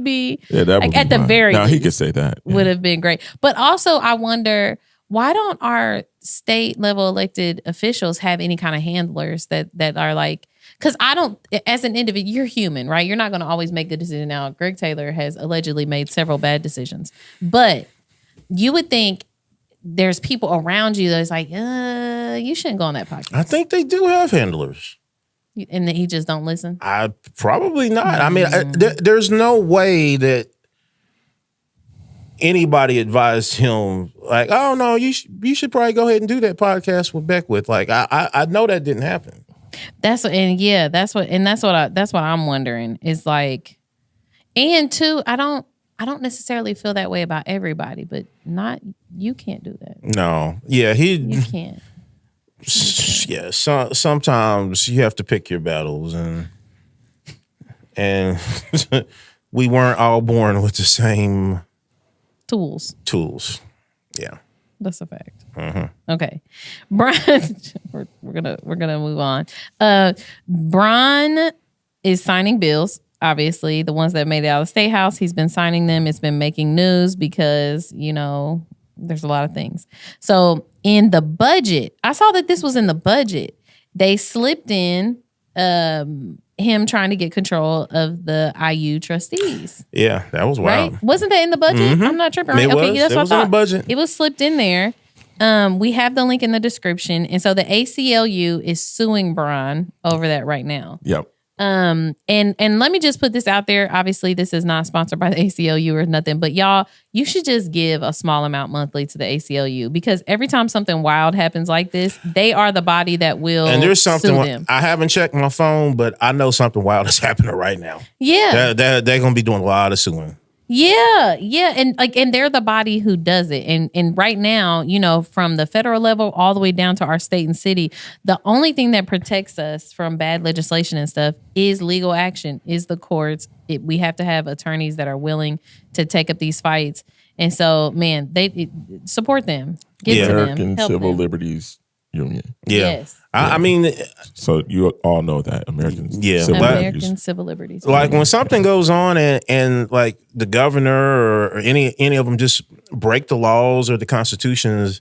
be like, at the very least. He could say that. Yeah. Would have been great. But also I wonder, why don't our state level elected officials have any kind of handlers that are like, because I don't, as an individual, you're human, right? You're not going to always make good decisions. Now, Greg Taylor has allegedly made several bad decisions, but you would think there's people around you that's like, you shouldn't go on that podcast. I think they do have handlers. And that he just don't listen? Probably not. I mean, there's no way that anybody advised him like, oh no, you should probably go ahead and do that podcast with Beckwith. Like, I know that didn't happen. That's what I'm wondering is like, and two, I don't necessarily feel that way about everybody, but you can't do that. No, yeah, you can't. Yeah, sometimes you have to pick your battles, and we weren't all born with the same tools. Yeah, that's a fact. Mm-hmm. Okay, Brian, we're gonna move on. Brian is signing bills. Obviously, the ones that made it out of the State House, he's been signing them. It's been making news because there's a lot of things. So in the budget, I saw that this was in the budget. They slipped in him trying to get control of the IU trustees. Yeah, that was wild. Right? Wasn't that in the budget? I'm not tripping. Right? It Okay, was. that's It what was I in thought. the budget. It was slipped in there. We have the link in the description. And so the ACLU is suing Braun over that right now. Yep. And let me just put this out there. Obviously, this is not sponsored by the ACLU or nothing, but y'all, you should just give a small amount monthly to the ACLU, because every time something wild happens like this, they are the body that will And there's something sue them. I haven't checked my phone, but I know something wild is happening right now. Yeah. They're going to be doing a lot of suing. Yeah, and they're the body who does it. And right now, from the federal level all the way down to our state and city, the only thing that protects us from bad legislation and stuff is legal action, is the courts. We have to have attorneys that are willing to take up these fights. And so, man, they support them. Give to them. American Help Civil them. Liberties Union. Yeah. Yes. I mean, So you all know that American Yeah. Civil American Liberties. Civil Liberties. like when something goes on and like the governor or any of them just break the laws or the constitutions,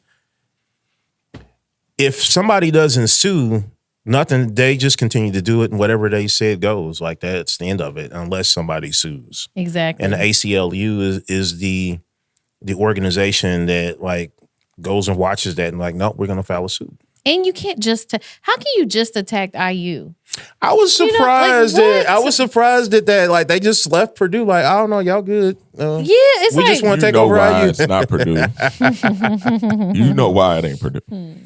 if somebody doesn't sue, nothing, they just continue to do it, and whatever they said goes. Like that's the end of it, unless somebody sues. Exactly. And the ACLU is the organization that like goes and watches that and like, nope, we're gonna file a suit. And you can't just how can you just attack IU? I was You know, like, surprised what? I was surprised that like they just left Purdue. Like, I don't know, y'all good. Yeah, it's we like just want to You take know over why IU. it's not Purdue. You know why it ain't Purdue.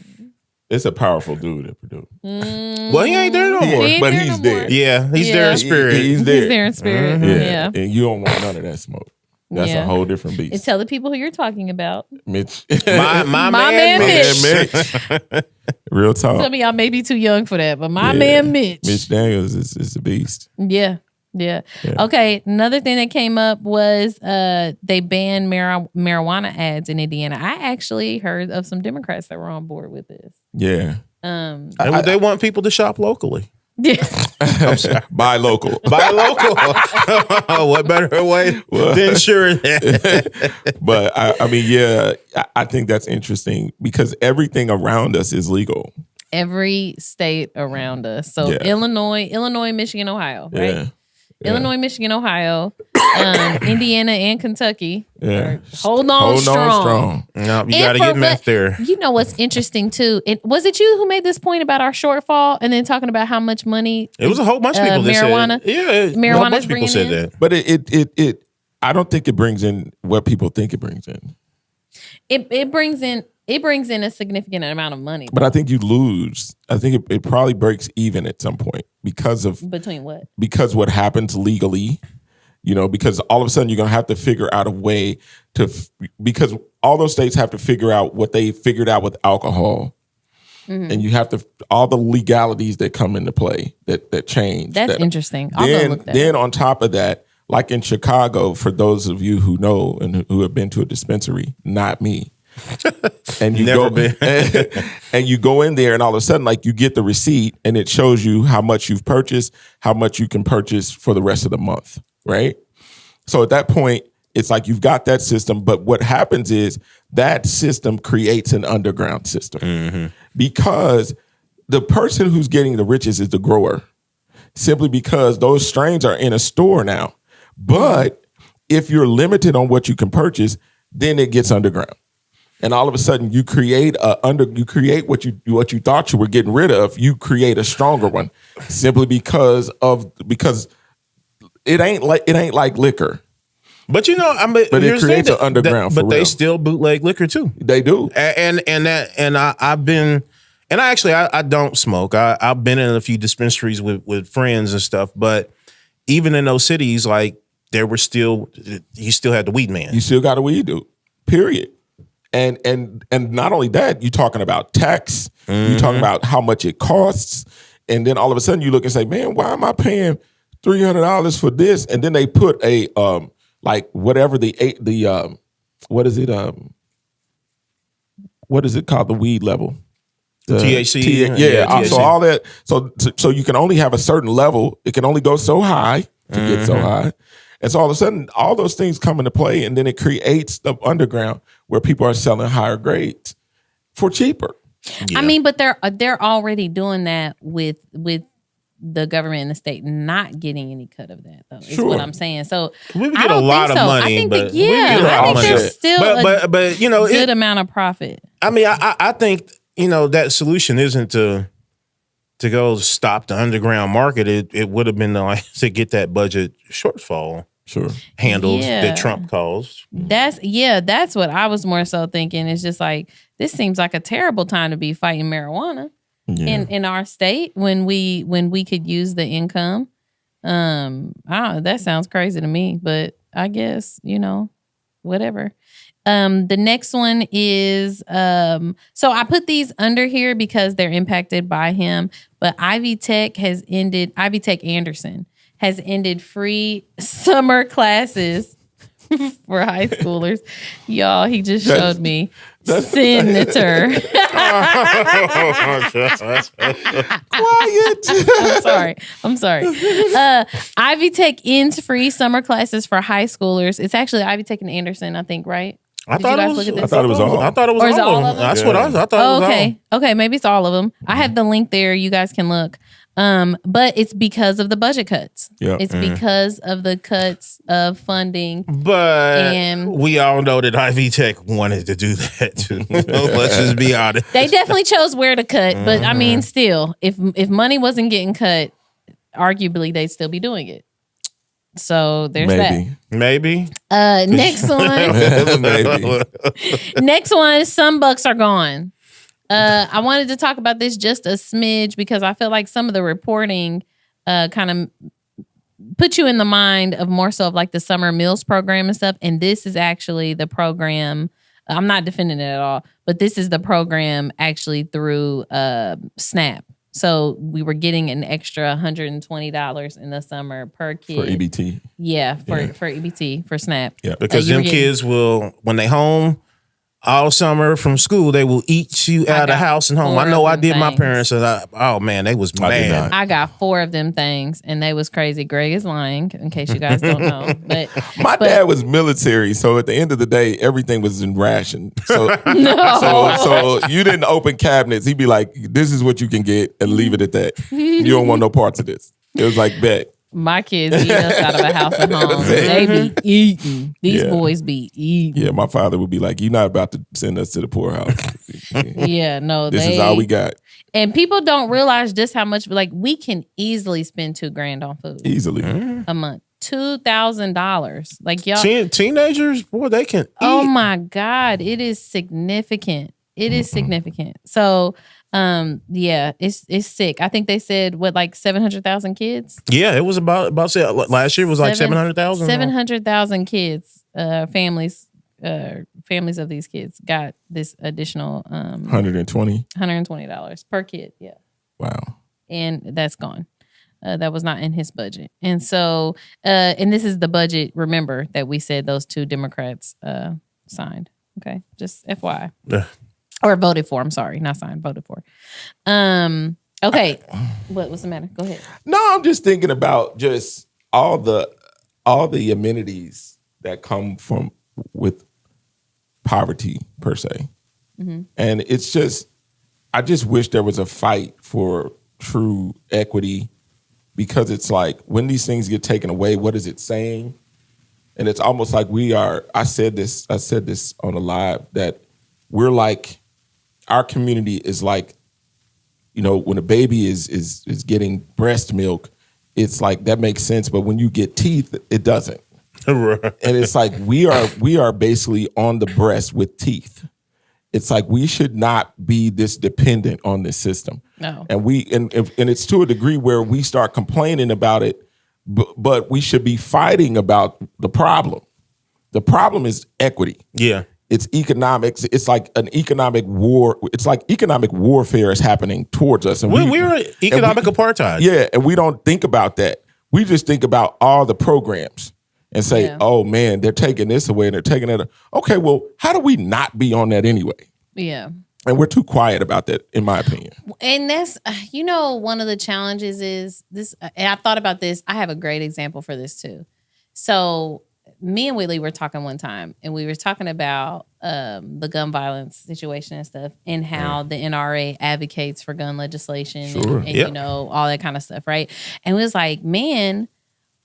It's a powerful dude at Purdue. Well, he ain't there no more. He ain't But there he's no there. more. Yeah, he's there in spirit. He's there. He's there in spirit. Yeah. Yeah. And you don't want none of that smoke. That's Yeah. a whole different And beast. tell the people who you're talking about. Mitch. my man Mitch. Mitch. Real Some talk. of y'all may be too young for that, but my man Mitch. Mitch Daniels is a beast. Yeah. Okay. Another thing that came up was they banned marijuana ads in Indiana. I actually heard of some Democrats that were on board with this. Yeah. They want people to shop locally. Yeah. Buy local. Buy local. What better way to ensure that? But I mean, yeah, I think that's interesting because everything around us is legal. Every state around us. So Yeah. Illinois, Michigan, Ohio, right? Yeah. Illinois, Michigan, Ohio, Indiana, and Kentucky. Yeah. Hold on strong. No, you And got to for get meth what- there. You know what's interesting too? Was it you who made this point about our shortfall and then talking about how much money It was a whole bunch of people that marijuana? said. Yeah, a whole Marijuana's bunch of people bringing said in? that. But it I don't think it brings in what people think it brings in. It brings in a significant amount of money. But I think you lose. I think it probably breaks even at some point because Between what? what happens legally, because all of a sudden you're going to have to figure out a way because all those states have to figure out what they figured out with alcohol. And you have to, all the legalities that come into play that change. That's interesting. I'll go look that Then on top of that, like in Chicago, for those of you who know and who have been to a dispensary, not me. And you Never go been. and you go in there and all of a sudden like you get the receipt and it shows you how much you've purchased, how much you can purchase for the rest of the month, right? So at that point, it's like you've got that system, but what happens is that system creates an underground system because the person who's getting the riches is the grower, simply because those strains are in a store now. But if you're limited on what you can purchase, then it gets underground. And all of a sudden, you create what you thought you were getting rid of. You create a stronger one, simply because it ain't like liquor. But I mean, But it here's the creates thing, an underground. But for they real. still bootleg liquor too. They do. I don't smoke. I've been in a few dispensaries with friends and stuff. But even in those cities, like you still had the weed man. You still got a weed dude. Period. And not only that, you're talking about tax. You're talking about how much it costs. And then all of a sudden you look and say, man, why am I paying $300 for this? And then they put a like whatever what is it called? The weed level. The THC. Yeah. So THC. all that. So you can only have a certain level. It can only go so high to get so high. And so all of a sudden, all those things come into play, and then it creates the underground where people are selling higher grades. for cheaper. I mean, but they're already doing that with the government and the state not getting any cut of that, though. Is what I'm saying. So we would get a lot of money, but I think there's still but you know, good amount of profit. I mean, I think, you know, that solution isn't to go stop the underground market. It would have been like to get that budget shortfall handled that Trump caused. That's what I was more so thinking. It's just like, this seems like a terrible time to be fighting marijuana in our state when we could use the income. That sounds crazy to me, but I guess, you know, whatever. The next one is, so I put these under here because they're impacted by him, but Ivy Tech Anderson has ended free summer classes for high schoolers. Y'all, he just showed me. Senator. Quiet. I'm sorry. Ivy Tech ends free summer classes for high schoolers. It's actually Ivy Tech and Anderson, I think, right? I thought it was all. I thought it was all of them. That's what I thought. It was all. Okay, maybe it's all of them. I have the link there. You guys can look. But it's because of the budget cuts. Yeah. It's because of the cuts of funding. But we all know that Ivy Tech wanted to do that too. Let's just be honest. They definitely chose where to cut, but I mean, still, if money wasn't getting cut, arguably they'd still be doing it. So there's Maybe. Next one. Next one, some bucks are gone. I wanted to talk about this just a smidge because I feel like some of the reporting kind of put you in the mind of more so of like the summer meals program and stuff. And this is actually the program. I'm not defending it at all, but this is the program actually through SNAP. So we were getting an extra $120 in the summer per kid. For EBT. Yeah, for EBT, for SNAP. Yeah, because them kids will, when they home all summer from school, they will eat you out of the house and home. I know I did my parents. And they was mad. I got 4 of them things, and they was crazy. Greg is lying, in case you guys don't know. But my dad was military, so at the end of the day, everything was in ration. So, so you didn't open cabinets. He'd be like, "This is what you can get," and leave it at that. You don't want no parts of this. It was like, bet. My kids eat us out of a house and home. They be eating. These boys be eating. Yeah, my father would be like, "You're not about to send us to the poorhouse." Yeah, no. This is all we got. And people don't realize just how much, like, we can easily spend $2,000 on food. Easily. A month. $2,000. Like, y'all. Teenagers, boy, they can eat. Oh, my God. It is significant. It is significant. So, it's sick. I think they said like 700,000 kids. Yeah, it was about last year was like 700,000. 700,000 kids, families of these kids got this additional $120 per kid. Yeah. Wow. And that's gone. That was not in his budget. And so, and this is the budget. Remember that we said those 2 Democrats signed. Okay, just FYI. Or voted for. I'm sorry, not signed. Voted for. Okay. What's the matter? Go ahead. No, I'm just thinking about just all the amenities that come from with poverty per se, and it's just I just wish there was a fight for true equity, because it's like when these things get taken away, what is it saying? And it's almost like we are. I said this on a live that we're like. Our community is like, you know, when a baby is getting breast milk, it's like that makes sense. But when you get teeth, it doesn't. Right. And it's like we are basically on the breast with teeth. It's like we should not be this dependent on this system. No. And and it's to a degree where we start complaining about it, but we should be fighting about the problem. The problem is equity. Yeah. It's economics. It's like an economic war. It's like economic warfare is happening towards us. And we're economic apartheid. Yeah, and we don't think about that. We just think about all the programs and say, oh, man, they're taking this away and they're taking that. Okay, well, how do we not be on that anyway? Yeah. And we're too quiet about that, in my opinion. And that's, one of the challenges is this, and I thought about this. I have a great example for this too. So me and Whitley were talking one time, and we were talking about the gun violence situation and stuff, and how the NRA advocates for gun legislation and you know, all that kind of stuff, right? And it was like, man,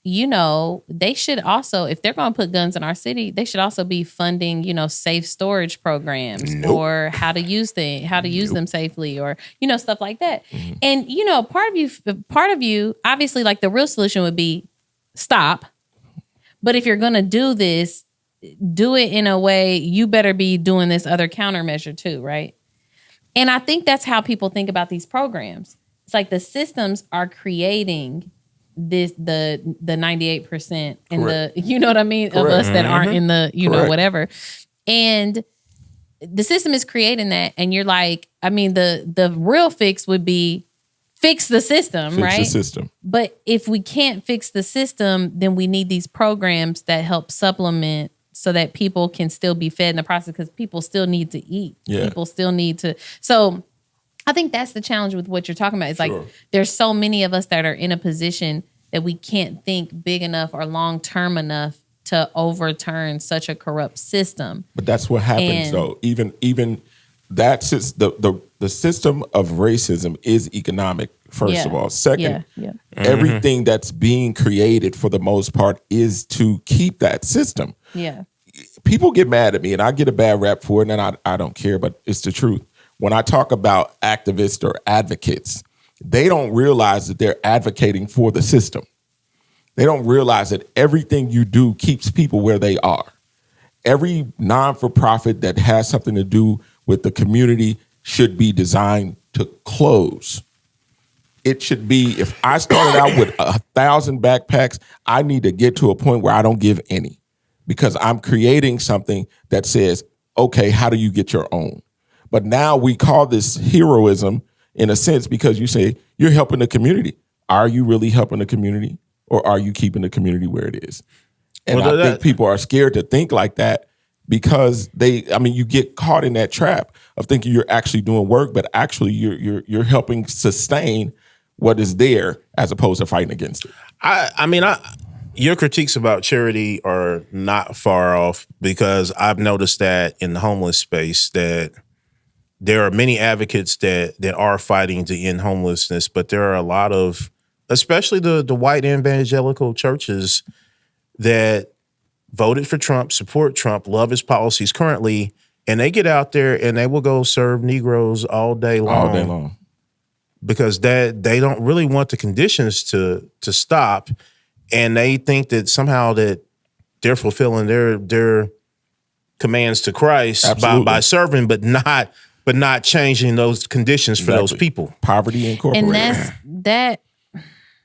you know, they should also, if they're going to put guns in our city, they should also be funding, you know, safe storage programs or how to use them safely, or, you know, stuff like that. And, you know, part of you, obviously, like, the real solution would be stop. But if you're going to do this, do it in a way, you better be doing this other countermeasure too, right? And I think that's how people think about these programs. It's like the systems are creating this, the 98% and the, you know what I mean, of us that aren't in the, you know, whatever. And the system is creating that. And you're like, I mean, the real fix would be fix the system, right? Fix the system. But if we can't fix the system, then we need these programs that help supplement so that people can still be fed in the process, because people still need to eat. Yeah. People still need to. So I think that's the challenge with what you're talking about. It's like there's so many of us that are in a position that we can't think big enough or long term enough to overturn such a corrupt system. But that's what happens, though. Even that's just the system of racism is economic, first of all. Second, everything that's being created for the most part is to keep that system. Yeah. People get mad at me, and I get a bad rap for it, and I don't care, but it's the truth. When I talk about activists or advocates, they don't realize that they're advocating for the system. They don't realize that everything you do keeps people where they are. Every non-for-profit that has something to do with the community should be designed to close. It should be, if I started out with 1,000 backpacks, I need to get to a point where I don't give any, because I'm creating something that says, okay, how do you get your own? But now we call this heroism in a sense, because you say you're helping the community. Are you really helping the community, or are you keeping the community where it is? And I think people are scared to think like that, because you get caught in that trap of thinking you're actually doing work, but actually you're helping sustain what is there as opposed to fighting against it. Your critiques about charity are not far off, because I've noticed that in the homeless space that there are many advocates that are fighting to end homelessness, but there are a lot of, especially the white evangelical churches that voted for Trump, support Trump, love his policies currently, and they get out there and they will go serve Negroes all day long. Because they don't really want the conditions to stop, and they think that somehow that they're fulfilling their commands to Christ by serving, but not changing those conditions for those people. Poverty Incorporated. And that.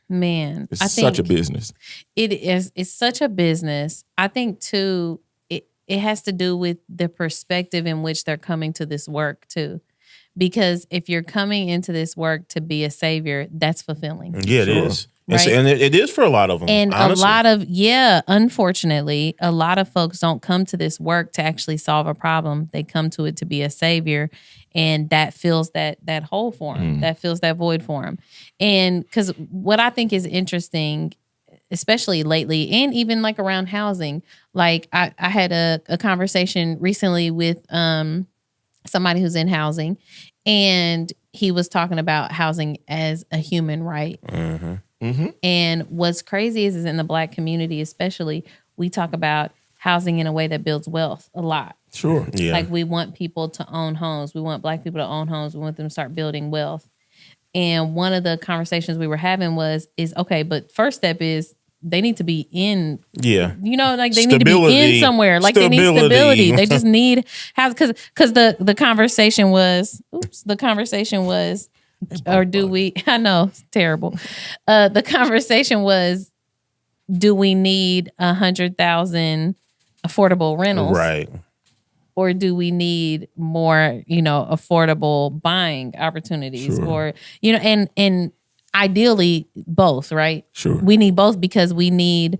Man, I think such a business. It is. It's such a business. I think too, it has to do with the perspective in which they're coming to this work too. Because if you're coming into this work to be a savior, that's fulfilling. Yeah, it is. Right? And it is for a lot of them. And honestly. Unfortunately, a lot of folks don't come to this work to actually solve a problem. They come to it to be a savior. And that fills that hole for them. That fills that void for them. And because what I think is interesting, especially lately, and even like around housing, like I had a conversation recently with somebody who's in housing, and he was talking about housing as a human right. And what's crazy is in the Black community, especially, we talk about housing in a way that builds wealth a lot. Sure. Yeah. Like, we want people to own homes. We want Black people to own homes. We want them to start building wealth. And one of the conversations we were having is okay, but first step is they need to be in. Yeah. You know, like they need to be in somewhere. Like they need stability. They just need because the conversation was or do we? I know, it's terrible. The conversation was, do we need 100,000 affordable rentals? Right. Or do we need more, affordable buying opportunities? Sure. Or, and ideally both, right? Sure. We need both, because we need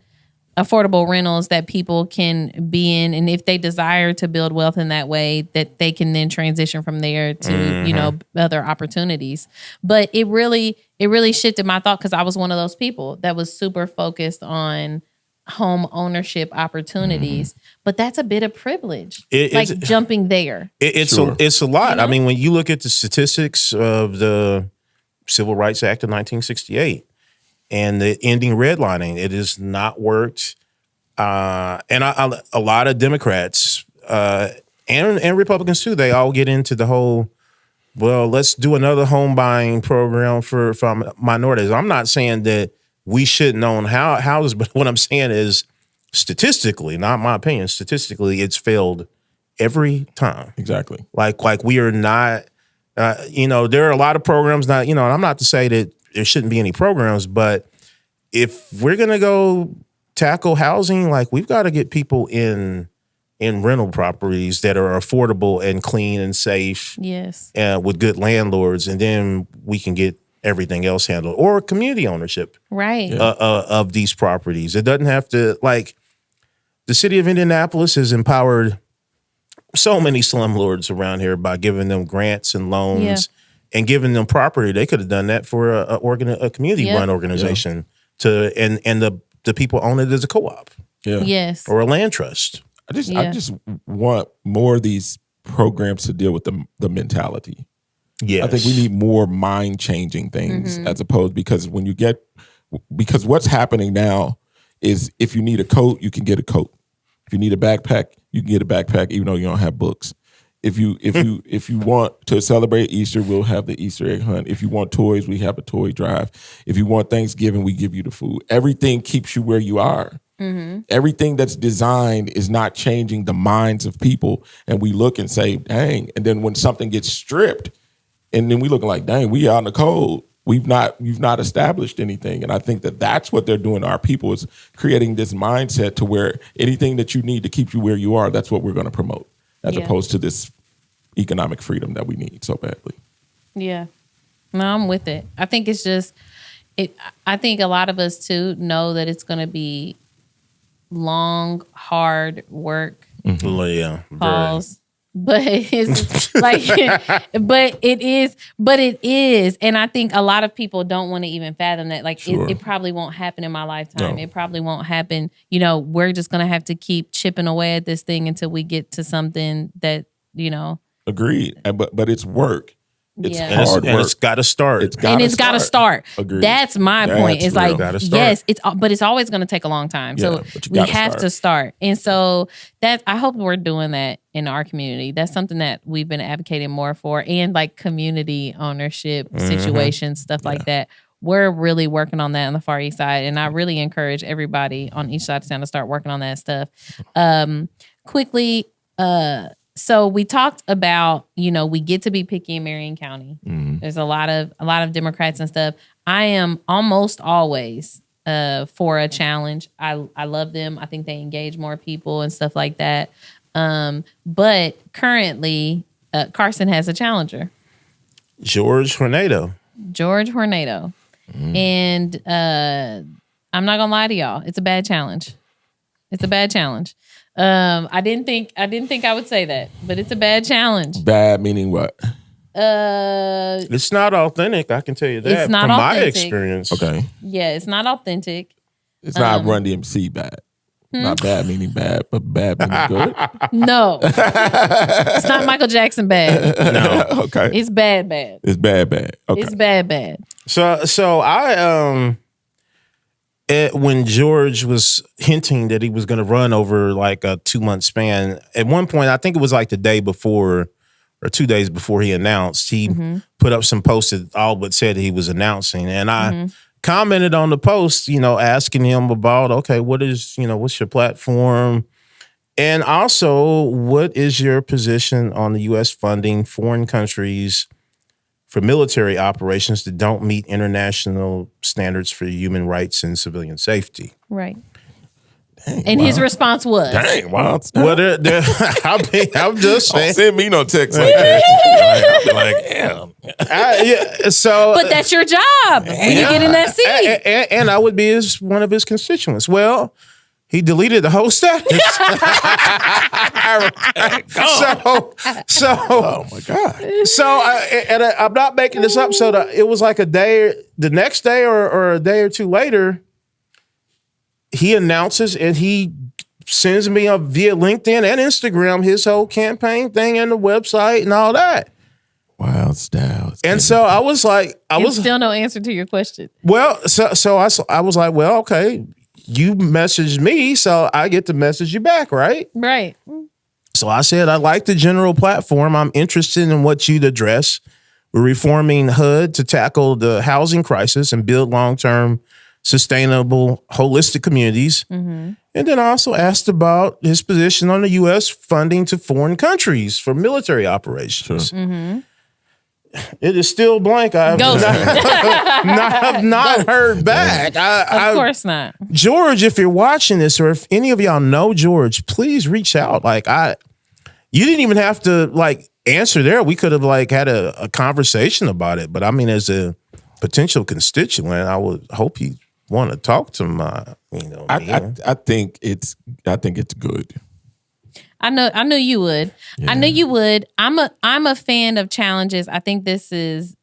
affordable rentals that people can be in. And if they desire to build wealth in that way, that they can then transition from there to, other opportunities. But it really shifted my thought, because I was one of those people that was super focused on home ownership opportunities, but that's a bit of privilege. It's jumping there. It's a lot. You know? I mean, when you look at the statistics of the Civil Rights Act of 1968 and the ending redlining, it has not worked. And a lot of Democrats and Republicans too, they all get into the whole, well, let's do another home buying program for minorities. I'm not saying that we shouldn't own houses, but what I'm saying is statistically, not my opinion, statistically, it's failed every time. Exactly. Like we are not, there are a lot of programs now, and I'm not to say that there shouldn't be any programs, but if we're going to go tackle housing, like we've got to get people in rental properties that are affordable and clean and safe. Yes. With good landlords, and then we can get everything else handled, or community ownership, right? Of these properties. It doesn't have to, like, the city of Indianapolis has empowered so many slumlords around here by giving them grants and loans and giving them property. They could have done that for a community-run organization and the people own it as a co-op, or a land trust. I just want more of these programs to deal with the mentality. Yes. I think we need more mind-changing things as opposed, because what's happening now is if you need a coat, you can get a coat. If you need a backpack, you can get a backpack even though you don't have books. If you want to celebrate Easter, we'll have the Easter egg hunt. If you want toys, we have a toy drive. If you want Thanksgiving, we give you the food. Everything keeps you where you are. Mm-hmm. Everything that's designed is not changing the minds of people. And we look and say, dang. And then when something gets stripped, and then we looking like, dang, we out in the cold. You've not established anything. And I think that's what they're doing to our people, is creating this mindset to where anything that you need to keep you where you are, that's what we're going to promote, as opposed to this economic freedom that we need so badly. Yeah. No, I'm with it. I think it's just, I think a lot of us too know that it's going to be long, hard work. Mm-hmm. Yeah. Pause. But it's like, but it is. And I think a lot of people don't want to even fathom that. Like, it probably won't happen in my lifetime. No. It probably won't happen. We're just going to have to keep chipping away at this thing until we get to something that, Agreed. But it's work. It's hard work. And it's got to start. It's got to start. Agreed. That's my point. It's like, yes, but it's always going to take a long time. So we have to start. And so I hope we're doing that in our community. That's something that we've been advocating more for, and like community ownership situations, stuff like that. We're really working on that on the Far East Side. And I really encourage everybody on each side of town to start working on that stuff. Quickly, so we talked about, we get to be picky in Marion County. Mm. There's a lot of Democrats and stuff. I am almost always for a challenge. I love them. I think they engage more people and stuff like that. But currently, Carson has a challenger. George Hornado. Mm. And I'm not gonna lie to y'all. It's a bad challenge. I didn't think I would say that, but it's a bad challenge. Bad meaning what? It's not authentic. I can tell you that. It's not from authentic. My experience. Okay. Yeah, it's not authentic. It's not Run DMC bad. Not bad meaning bad, but bad meaning good. No, it's not Michael Jackson bad. No. Okay. It's bad. It's bad. Okay. It's bad. So I when George was hinting that he was going to run over like a 2-month span, at one point, I think it was like the day before or 2 days before he announced, he put up some posts that all but said he was announcing. And I commented on the post, asking him about, okay, what's your platform? And also, what is your position on the U.S. funding foreign countries for military operations that don't meet international standards for human rights and civilian safety? Right. Dang, and his response was, "Dang, wild stuff." I'm just saying. Don't send me no text like that. Like, damn. But that's your job when you get in that seat. And I would be one of his constituents. Well, he deleted the whole status. Oh my God. So I'm not making this up. So it was like the next day or a day or two later, he announces and he sends me up via LinkedIn and Instagram his whole campaign thing and the website and all that. WildStyle. And so I was like, still no answer to your question. Well, so I was like, well, okay, you messaged me, so I get to message you back, right? Right. So I said, I like the general platform. I'm interested in what you'd address. We're reforming HUD to tackle the housing crisis and build long-term, sustainable, holistic communities. Mm-hmm. And then I also asked about his position on the U.S. funding to foreign countries for military operations. Sure. Mm-hmm. It is still blank. I have not heard back. Of course not. George, if you're watching this, or if any of y'all know George, please reach out. You didn't even have to answer there. We could have had a conversation about it. But I mean, as a potential constituent, I would hope you want to talk to my, I think it's good. I know you would. Yeah. I know you would. I'm a fan of challenges. I think this is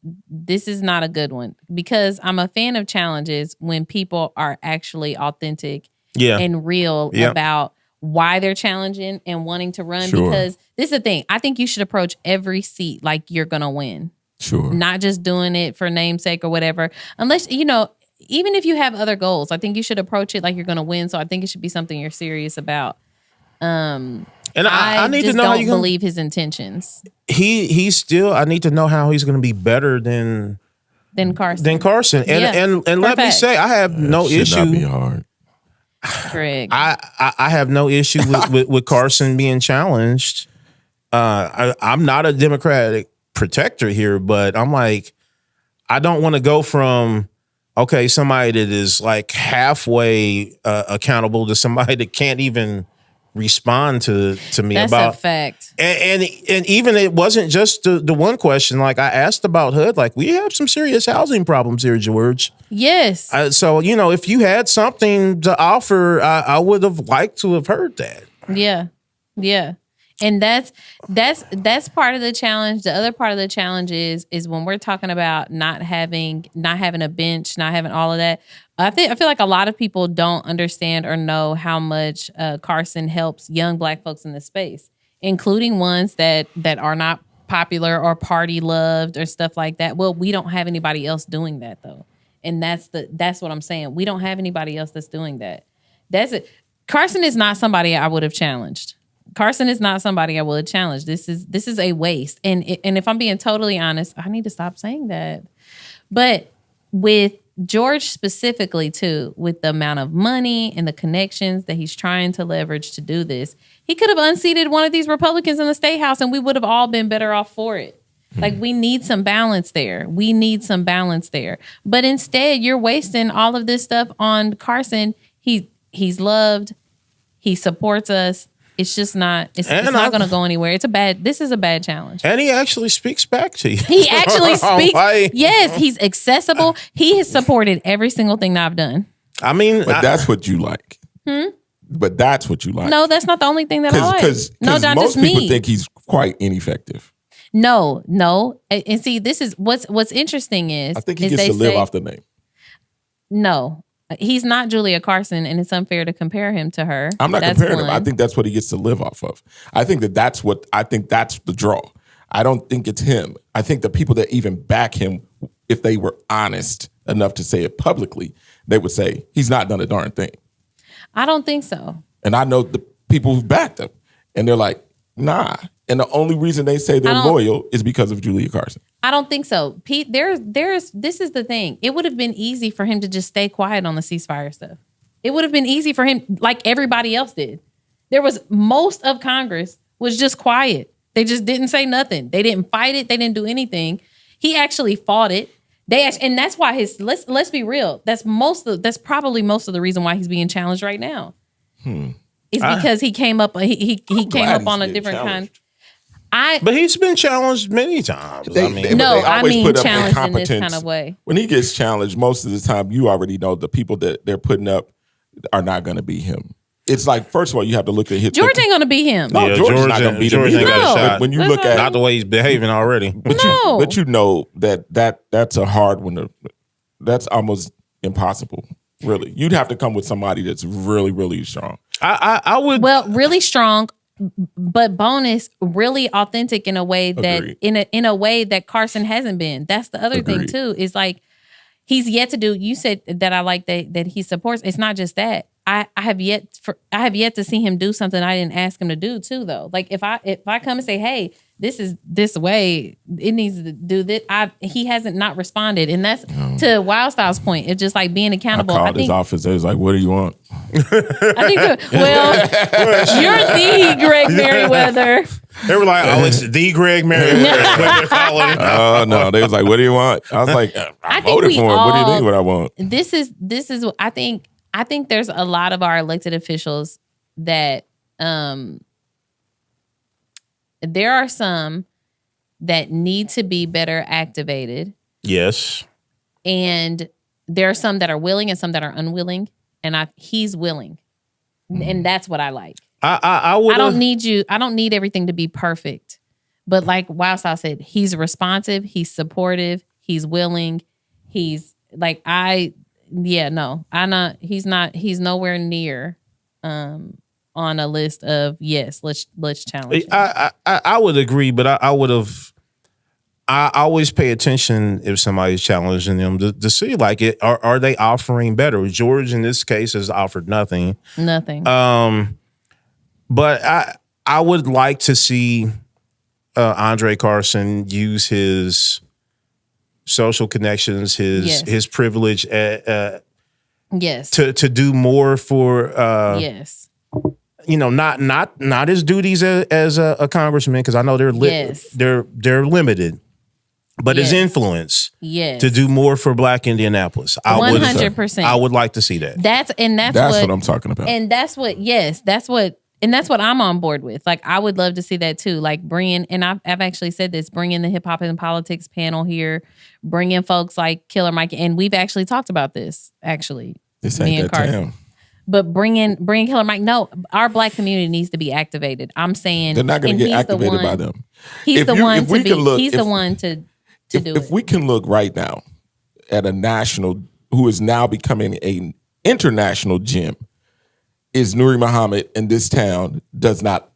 not a good one because I'm a fan of challenges when people are actually authentic and real about why they're challenging and wanting to run. Sure. Because this is the thing. I think you should approach every seat like you're gonna win. Sure. Not just doing it for namesake or whatever. Unless, even if you have other goals, I think you should approach it like you're gonna win. So I think it should be something you're serious about. And I need to know how you believe his intentions. He's still. I need to know how he's going to be better than Carson. And let me say, I have no issue. Not be hard. Greg. I have no issue with Carson being challenged. I'm not a Democratic protector here, but I'm like, I don't want to go from somebody that is halfway accountable to somebody that can't even respond to me. That's about a fact. And even it wasn't just the one question. I asked about HUD. We have some serious housing problems here, George. Yes. So if you had something to offer, I would have liked to have heard that. Yeah. And that's part of the challenge. The other part of the challenge is when we're talking about not having a bench, not having all of that. I feel like a lot of people don't understand or know how much Carson helps young Black folks in this space, including ones that are not popular or party loved or stuff like that. Well, we don't have anybody else doing that though, and that's what I'm saying. We don't have anybody else that's doing that. That's it. Carson is not somebody I would have challenged. Carson is not somebody I would challenge. This is a waste. And if I'm being totally honest, I need to stop saying that. But with George specifically too, with the amount of money and the connections that he's trying to leverage to do this, he could have unseated one of these Republicans in the state house and we would have all been better off for it. We need some balance there. But instead, you're wasting all of this stuff on Carson. He's loved. He supports us. It's just not. It's not going to go anywhere. This is a bad challenge. And he actually speaks back to you. He actually speaks. Yes, he's accessible. He has supported every single thing that I've done. I mean, but that's what you like. But that's what you like. No, that's not the only thing that I like. Because most people think he's quite ineffective. No. And see, this is what's interesting is I think he gets to live off the name. No. He's not Julia Carson, and it's unfair to compare him to her. I'm not comparing him. I think that's what he gets to live off of. I think that's the draw. I don't think it's him. I think the people that even back him, if they were honest enough to say it publicly, they would say he's not done a darn thing. I don't think so. And I know the people who backed him, and they're like, nah. And the only reason they say they're loyal is because of Julia Carson. I don't think so. Pete, this is the thing. It would have been easy for him to just stay quiet on the ceasefire stuff. It would have been easy for him, like everybody else did. Most of Congress was just quiet. They just didn't say nothing. They didn't fight it. They didn't do anything. He actually fought it. And that's why let's be real. That's probably most of the reason why he's being challenged right now. It's because he came up on a different kind. But he's been challenged many times. I mean challenged in this kind of way. When he gets challenged, most of the time, you already know the people that they're putting up are not going to be him. It's like, first of all, you have to look at his... George ain't going to be him. No, George's not going to be him. George ain't got a shot. When you look at... Not the way he's behaving already. But you know that's a hard one. That's almost impossible. Really, you'd have to come with somebody that's really, really strong. I would. Well, really strong, but bonus, really authentic in a way that in a way that Carson hasn't been. That's the other thing too. Is like he's yet to do. You said that I like that he supports. It's not just that. I have yet to see him do something I didn't ask him to do too, though. Like if I come and say, hey, this is this way, it needs to do this. He hasn't not responded, and that's to WildStyle's point. It's just like being accountable. I called his office. They was like, "What do you want?" I think so. Well, you're the Greg Merriweather. They were like, "Oh, it's the Greg Merriweather." Oh no, they was like, "What do you want?" I was like, "I voted for him. What do you think? What I want?" This is. I think there's a lot of our elected officials that there are some that need to be better activated. Yes. And there are some that are willing and some that are unwilling. And he's willing. And that's what I like. I don't need everything to be perfect. But like WildStyle said, he's responsive, he's supportive, he's willing, he's like he's nowhere near on a list of yes, let's challenge him. I would agree, but I always pay attention if somebody's challenging them to see like are they offering better? George in this case has offered nothing. But I would like to see Andre Carson use his social connections, his privilege to do more for not his duties as a congressman, because I know they're limited, but his influence to do more for Black Indianapolis. 100%. I would like to see that. That's what I'm talking about. And that's what I'm on board with. Like, I would love to see that too. Like and I've actually said this, bring in the Hip Hop and Politics panel here, bring in folks like Killer Mike. And we've actually talked about this, actually. This ain't that town. But bring Killer Mike. No, our Black community needs to be activated. I'm saying they're not going to get activated by them. He's the one to do it. If we can look right now at a national who is now becoming an international gem, is Nuri Muhammad in this town does not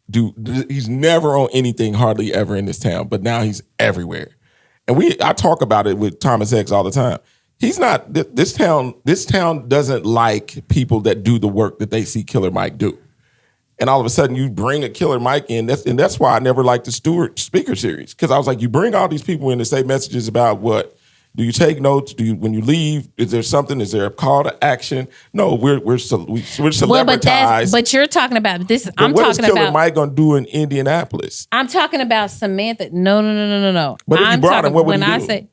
do. He's never on anything hardly ever in this town, but now he's everywhere. And I talk about it with Thomas X all the time. He's not this town. This town doesn't like people that do the work that they see Killer Mike do. And all of a sudden, you bring a Killer Mike in. That's why I never liked the Stewart speaker series, because I was like, you bring all these people in to say messages about what? Do you take notes? When you leave? Is there something? Is there a call to action? No, we're celebritized. Well, but you're talking about this. What is Killer Mike gonna do in Indianapolis? I'm talking about Samantha. No. But if you brought him, what would he do? I say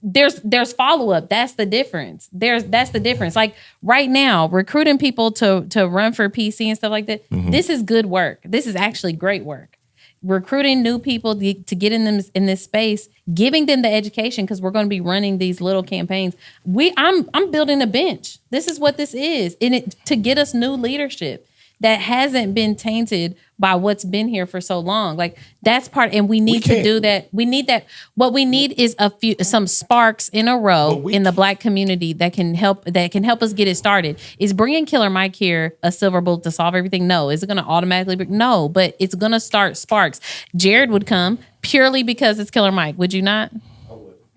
there's follow up. That's the difference. That's the difference. Like right now, recruiting people to run for PC and stuff like that. Mm-hmm. This is good work. This is actually great work. Recruiting new people to get in this space, giving them the education, because we're going to be running these little campaigns. I'm building a bench. This is what this is, to get us new leadership that hasn't been tainted by what's been here for so long. Like that's part, and we need to do that. We need that. What we need is some sparks in a row in the Black community that can help us get it started. Is bringing Killer Mike here a silver bullet to solve everything? No. Is it going to automatically? No, but it's going to start sparks. Jared would come purely because it's Killer Mike. Would you not?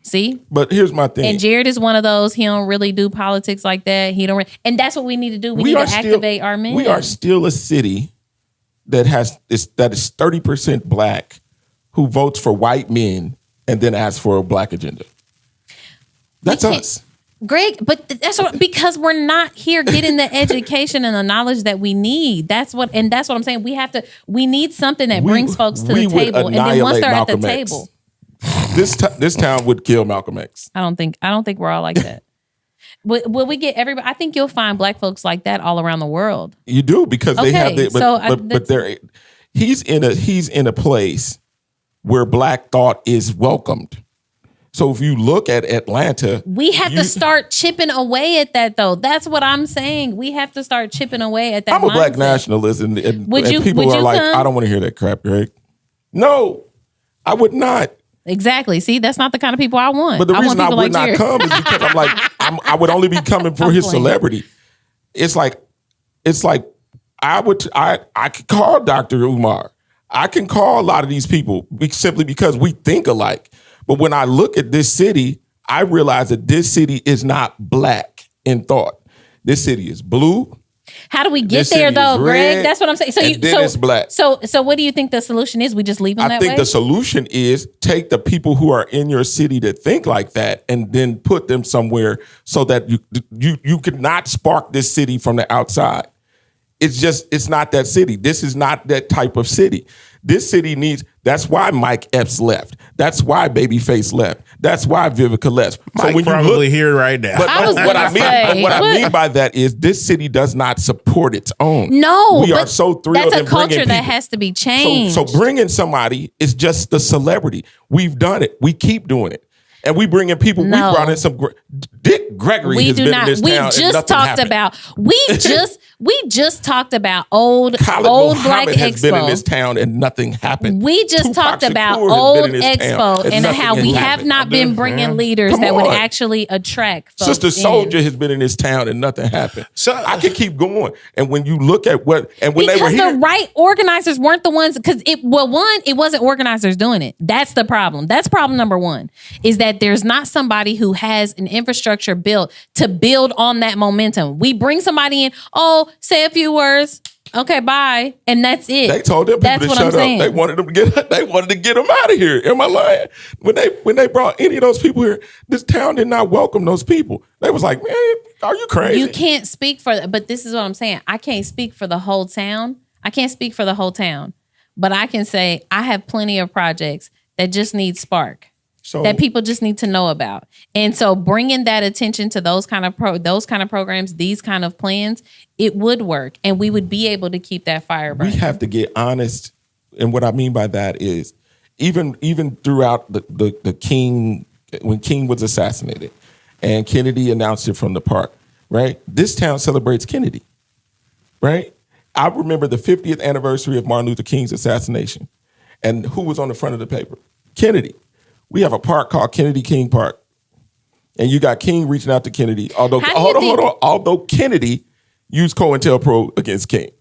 See? But here's my thing. And Jared is one of those. He don't really do politics like that. And that's what we need to do. We need to activate our men. We are still a city that is 30% Black who votes for white men and then asks for a Black agenda. That's us. Greg, but because we're not here getting the education and the knowledge that we need. That's what I'm saying. We need something that brings folks to the table. And then once they're at the table. This town would kill Malcolm X. I don't think we're all like that. Will we get everybody? I think you'll find Black folks like that all around the world. You do, because they have he's in a place where Black thought is welcomed. So if you look at Atlanta, we have to start chipping away at that, though. That's what I'm saying. We have to start chipping away at that. I'm a Black nationalist, and people are like, I don't want to hear that crap, Greg. No, I would not. Exactly. See, that's not the kind of people I want. But the reason I would not come is because I'm like, I would only be coming for his celebrity. It's like I could call Dr. Umar. I can call a lot of these people simply because we think alike. But when I look at this city, I realize that this city is not black in thought. This city is blue. How do we get there though, Greg? That's what I'm saying. So it's black. So what do you think the solution is? We just leave them that way? I think the solution is take the people who are in your city that think like that and then put them somewhere so that you could not spark this city from the outside. It's not that city. This is not that type of city. This city that's why Mike Epps left. That's why Babyface left. That's why Vivica left. So Mike probably here right now. But what I mean by that is this city does not support its own. No, we are so thrilled. That's a culture that has to be changed. So bringing somebody is just the celebrity. We've done it. We keep doing it. And we bring in people. No. We brought in some. Dick Gregory has been in this town. We just talked about old Muhammad Black has Expo. Been in this town and nothing happened. We just talked about old Expo and how we have not been bringing leaders that would actually attract folks. Sister Soldier has been in this town and nothing happened. So I could keep going. And when you look at when they were here, because the right organizers weren't the ones. Because it wasn't organizers doing it. That's the problem. That's problem number one. Is that there's not somebody who has an infrastructure built to build on that momentum. We bring somebody in, say a few words, okay, bye, and that's it. They told them people to shut up. They wanted them to get them out of here. Am I lying? When they brought any of those people here, this town did not welcome those people. They was like, man, are you crazy? You can't speak but this is what I'm saying. I can't speak for the whole town. But I can say I have plenty of projects that just need spark. That people just need to know about. And so bringing that attention to those kind of programs, these kind of plans, it would work. And we would be able to keep that fire burning. We have to get honest. And what I mean by that is even throughout the King, when King was assassinated and Kennedy announced it from the park, right? This town celebrates Kennedy, right? I remember the 50th anniversary of Martin Luther King's assassination. And who was on the front of the paper? Kennedy. We have a park called Kennedy King Park. And you got King reaching out to Kennedy. Although Kennedy used COINTELPRO against King.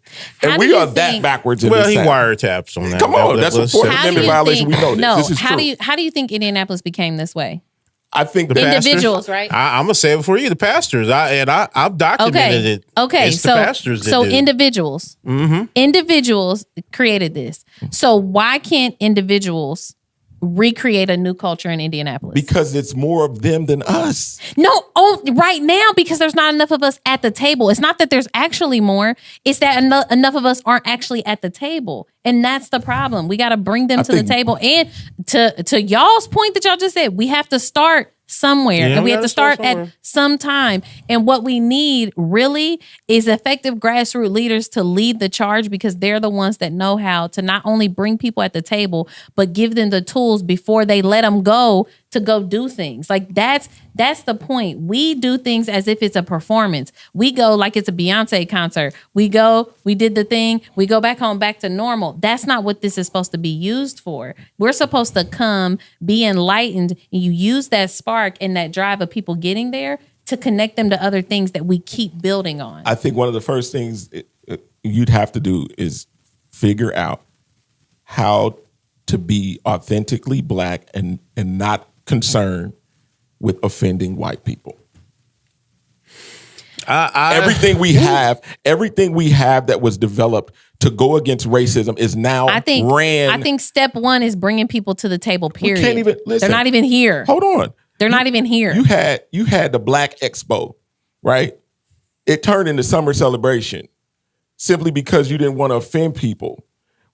And we are that backwards in this he town. wiretaps on that. Come on, that's a Fourth Amendment violation. We know this. No, This is how true. do you think Indianapolis became this way? I think the individuals, pastors, right? I'm gonna say it for you, the pastors. I've documented it. Okay, it's the pastors that do. individuals, individuals created this. So why can't individuals recreate a new culture in Indianapolis? Because it's more of them than us. No, right now, because there's not enough of us at the table. It's not that there's actually more. It's that enough of us aren't actually at the table. And that's the problem. We got to bring them to the table. And to y'all's point that y'all just said, we have to start somewhere, and we have to start at some time. And what we need really is effective grassroots leaders to lead the charge, because they're the ones that know how to not only bring people at the table, but give them the tools before they let them go to go do things. Like that's the point. We do things as if it's a performance. We go like it's a Beyonce concert. We go, we did the thing, we go back home, back to normal. That's not what this is supposed to be used for. We're supposed to come, be enlightened, and you use that spark and that drive of people getting there to connect them to other things that we keep building on. I think one of the first things you'd have to do is figure out how to be authentically Black and not concerned with offending white people. Everything we have that was developed to go against racism is now I think step one is bringing people to the table, period. We can't even listen. They're not even here. Hold on. They're not even here. You had the Black Expo, right? It turned into summer celebration simply because you didn't want to offend people.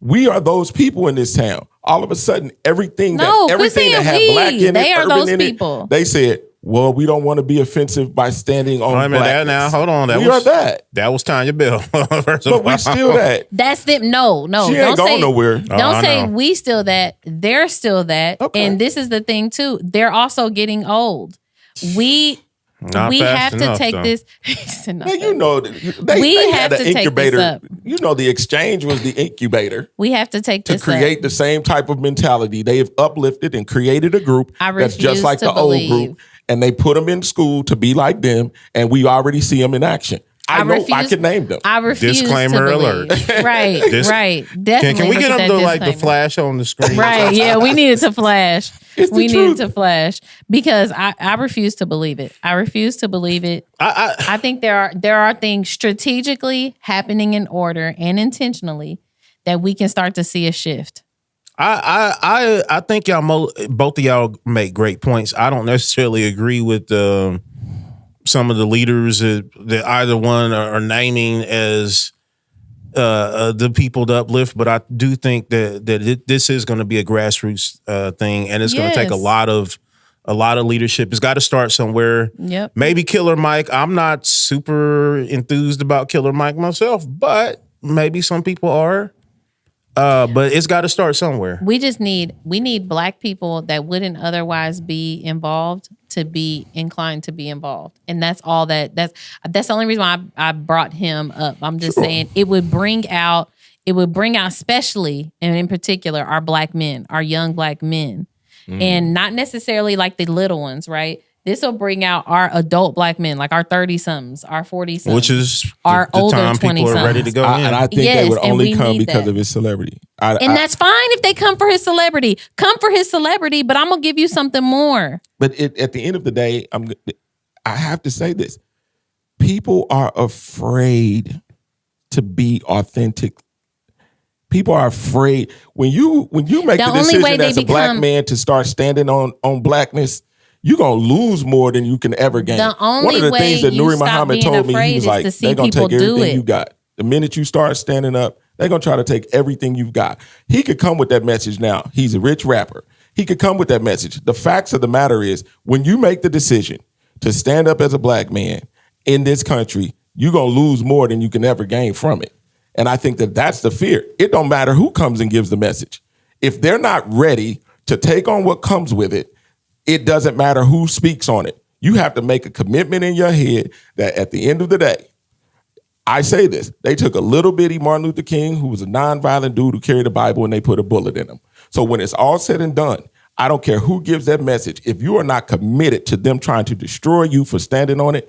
We are those people in this town. All of a sudden, everything that had Black in it, they are urban those in people. They said, well, we don't want to be offensive by standing on Blackness. Now, hold on. That was Tanya Bell. But we still that. That's them. No. She ain't going nowhere. Don't say we still that. They're still that. Okay. And this is the thing, too. They're also getting old. We have to take this. Now, you know, they had an incubator. You know, the exchange was the incubator. We have to take this to create the same type of mentality. They have uplifted and created a group that's just like the old group. and they put them in school to be like them, and we already see them in action. I can name them. I refuse Disclaimer to alert. Right, right. Definitely. Can we get them to like the disclaimer. flash on the screen? Right, yeah, we needed to flash. It's the We needed truth. to flash because I refuse to believe it. I refuse to believe it. I think there are things strategically happening in order and intentionally that we can start to see a shift. I think both of y'all make great points. I don't necessarily agree with some of the leaders that either one are naming as the people to uplift, but I do think that this is going to be a grassroots thing, and it's going to take a lot of leadership. It's got to start somewhere. Yep. Maybe Killer Mike. I'm not super enthused about Killer Mike myself, but maybe some people are. But it's got to start somewhere. We need Black people that wouldn't otherwise be involved to be inclined to be involved. And that's all that's the only reason why I brought him up. I'm just saying it would bring out especially and in particular our Black men, our young Black men. And not necessarily like the little ones, right? This will bring out our adult Black men, like our 30-somethings, our 40-somethings. Which is our the older time people 20-somethings. are ready to go in. And I think they would only come because of his celebrity. And that's fine if they come for his celebrity. Come for his celebrity, but I'm going to give you something more. But at the end of the day, I have to say this. People are afraid to be authentic. People are afraid. When you make the decision as a Black man to start standing on Blackness, you're going to lose more than you can ever gain. One of the things that Nuri Muhammad told me, he was like, they're going to take everything you got. The minute you start standing up, they're going to try to take everything you've got. He could come with that message now. He's a rich rapper. He could come with that message. The facts of the matter is, when you make the decision to stand up as a Black man in this country, you're going to lose more than you can ever gain from it. And I think that that's the fear. It don't matter who comes and gives the message. If they're not ready to take on what comes with it, it doesn't matter who speaks on it. You have to make a commitment in your head that at the end of the day, I say this, they took a little bitty Martin Luther King, who was a nonviolent dude who carried a Bible, and they put a bullet in him. So when it's all said and done, I don't care who gives that message. If you are not committed to them trying to destroy you for standing on it,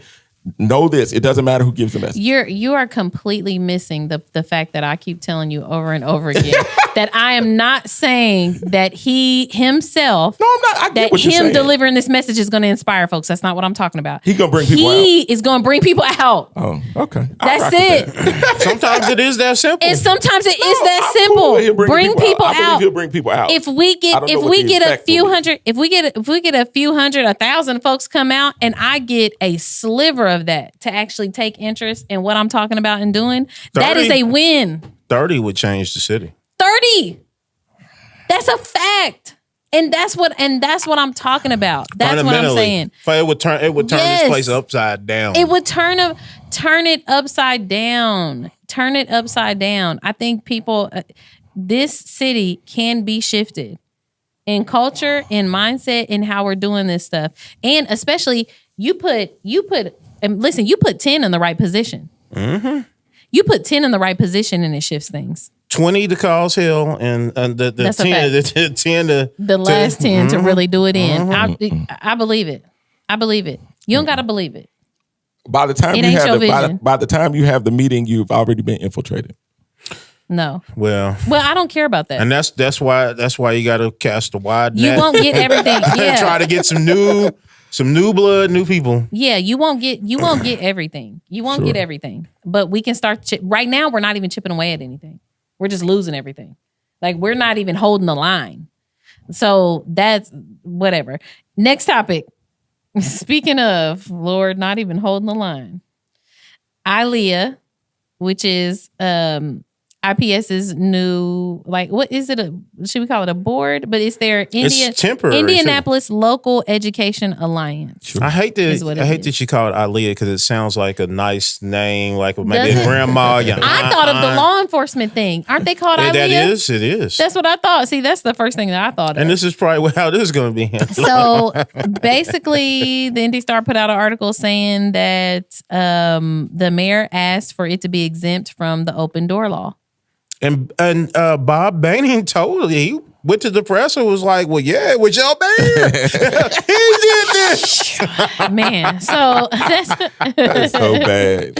know this, it doesn't matter who gives the message. You are completely missing the fact that I keep telling you over and over again that I am not saying that he himself, No, I'm not. I get that what you're him saying. delivering this message is going to inspire folks. That's not what I'm talking about. He gonna bring people out. He is going to bring people out. Oh, okay. That's it. Sometimes it is that simple. And sometimes it is that I'm simple. cool with him bringing Bring people I believe out. he'll bring people out. If we get a few hundred, if we get a few hundred, 1,000 folks come out, and I get a sliver of that to actually take interest in what I'm talking about and doing, that is a win. 30 would change the city. 30. That's a fact. And that's what I'm talking about. That's what I'm saying. It would turn Yes. this place upside down. It would turn it upside down. Turn it upside down. I think people, this city can be shifted in culture, in mindset, in how we're doing this stuff. And especially you put 10 in the right position. Mm-hmm. You put 10 in the right position and it shifts things. 20 to cause hell, and the That's 10 to the last 10 to really do it in. I believe it. I believe it. You don't got to believe it. By the time It you ain't have your the, vision. by the time you have the meeting, you've already been infiltrated. No. Well, I don't care about that. and that's why you got to cast a wide net. You won't get everything. Yeah. Try to get some new blood, new people. Yeah, you won't get everything. You won't get everything. But we can start right now. We're not even chipping away at anything. We're just losing everything. Like, we're not even holding the line. So that's whatever. Next topic. Speaking of, Lord, not even holding the line. ILEA, which is IPS's new, like, what is it? Should we call it a board? But it's their It's temporary, Indianapolis Local Education Alliance. Sure. I hate that you call it Aaliyah because it sounds like a nice name, like maybe Does a it? grandma. I thought of the law enforcement thing. Aren't they called ILEA? It is. That's what I thought. See, that's the first thing that I thought of. And this is probably how this is going to be handled. So basically, the Indy Star put out an article saying that the mayor asked for it to be exempt from the open door law. And Bob Banning told you went to the press and was like, well, yeah, it was your man. He did this. Man, so That's so bad.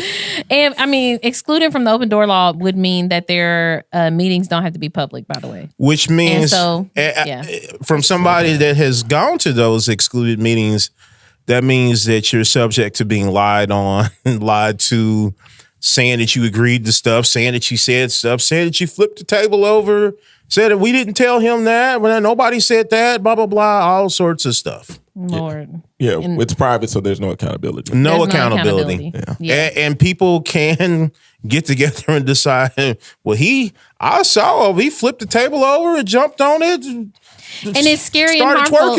And I mean, excluding from the open door law would mean that their meetings don't have to be public, by the way. Which means, from somebody that has gone to those excluded meetings, that means that you're subject to being lied on, lied to, saying that you agreed to stuff, saying that you said stuff, saying that you flipped the table over, said that we didn't tell him that, when nobody said that, blah, blah, blah, all sorts of stuff. Lord. Yeah, it's private, so there's no accountability. No accountability. Yeah. And people can get together and decide, well, I saw him, he flipped the table over and jumped on it. And it's scary and harmful.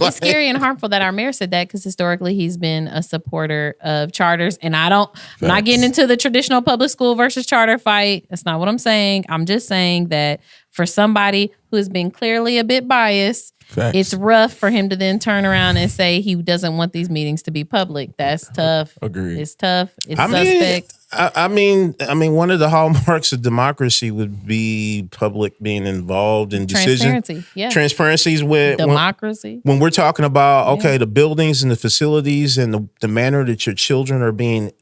It's scary and harmful that our mayor said that, because historically he's been a supporter of charters. And I'm not getting into the traditional public school versus charter fight. That's not what I'm saying. I'm just saying that for somebody who has been clearly a bit biased, it's rough for him to then turn around and say he doesn't want these meetings to be public. That's tough. Agreed. It's tough. It's suspect. I mean, one of the hallmarks of democracy would be public being involved in decisions. Transparency. Yeah. Transparency is democracy. When we're talking about, the buildings and the facilities and the manner that your children are being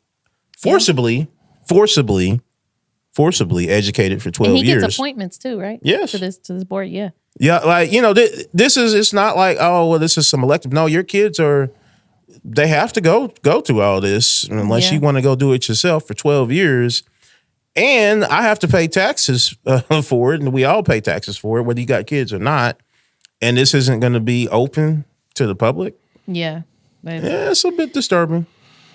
forcibly educated for 12 years. And he gets appointments too, right? Yes. To this board, yeah. Yeah, like, it's not like, this is some elective. No, your kids they have to go through all this unless you want to go do it yourself for 12 years. And I have to pay taxes for it, and we all pay taxes for it, whether you got kids or not. And this isn't going to be open to the public. Yeah. Yeah, it's a bit disturbing.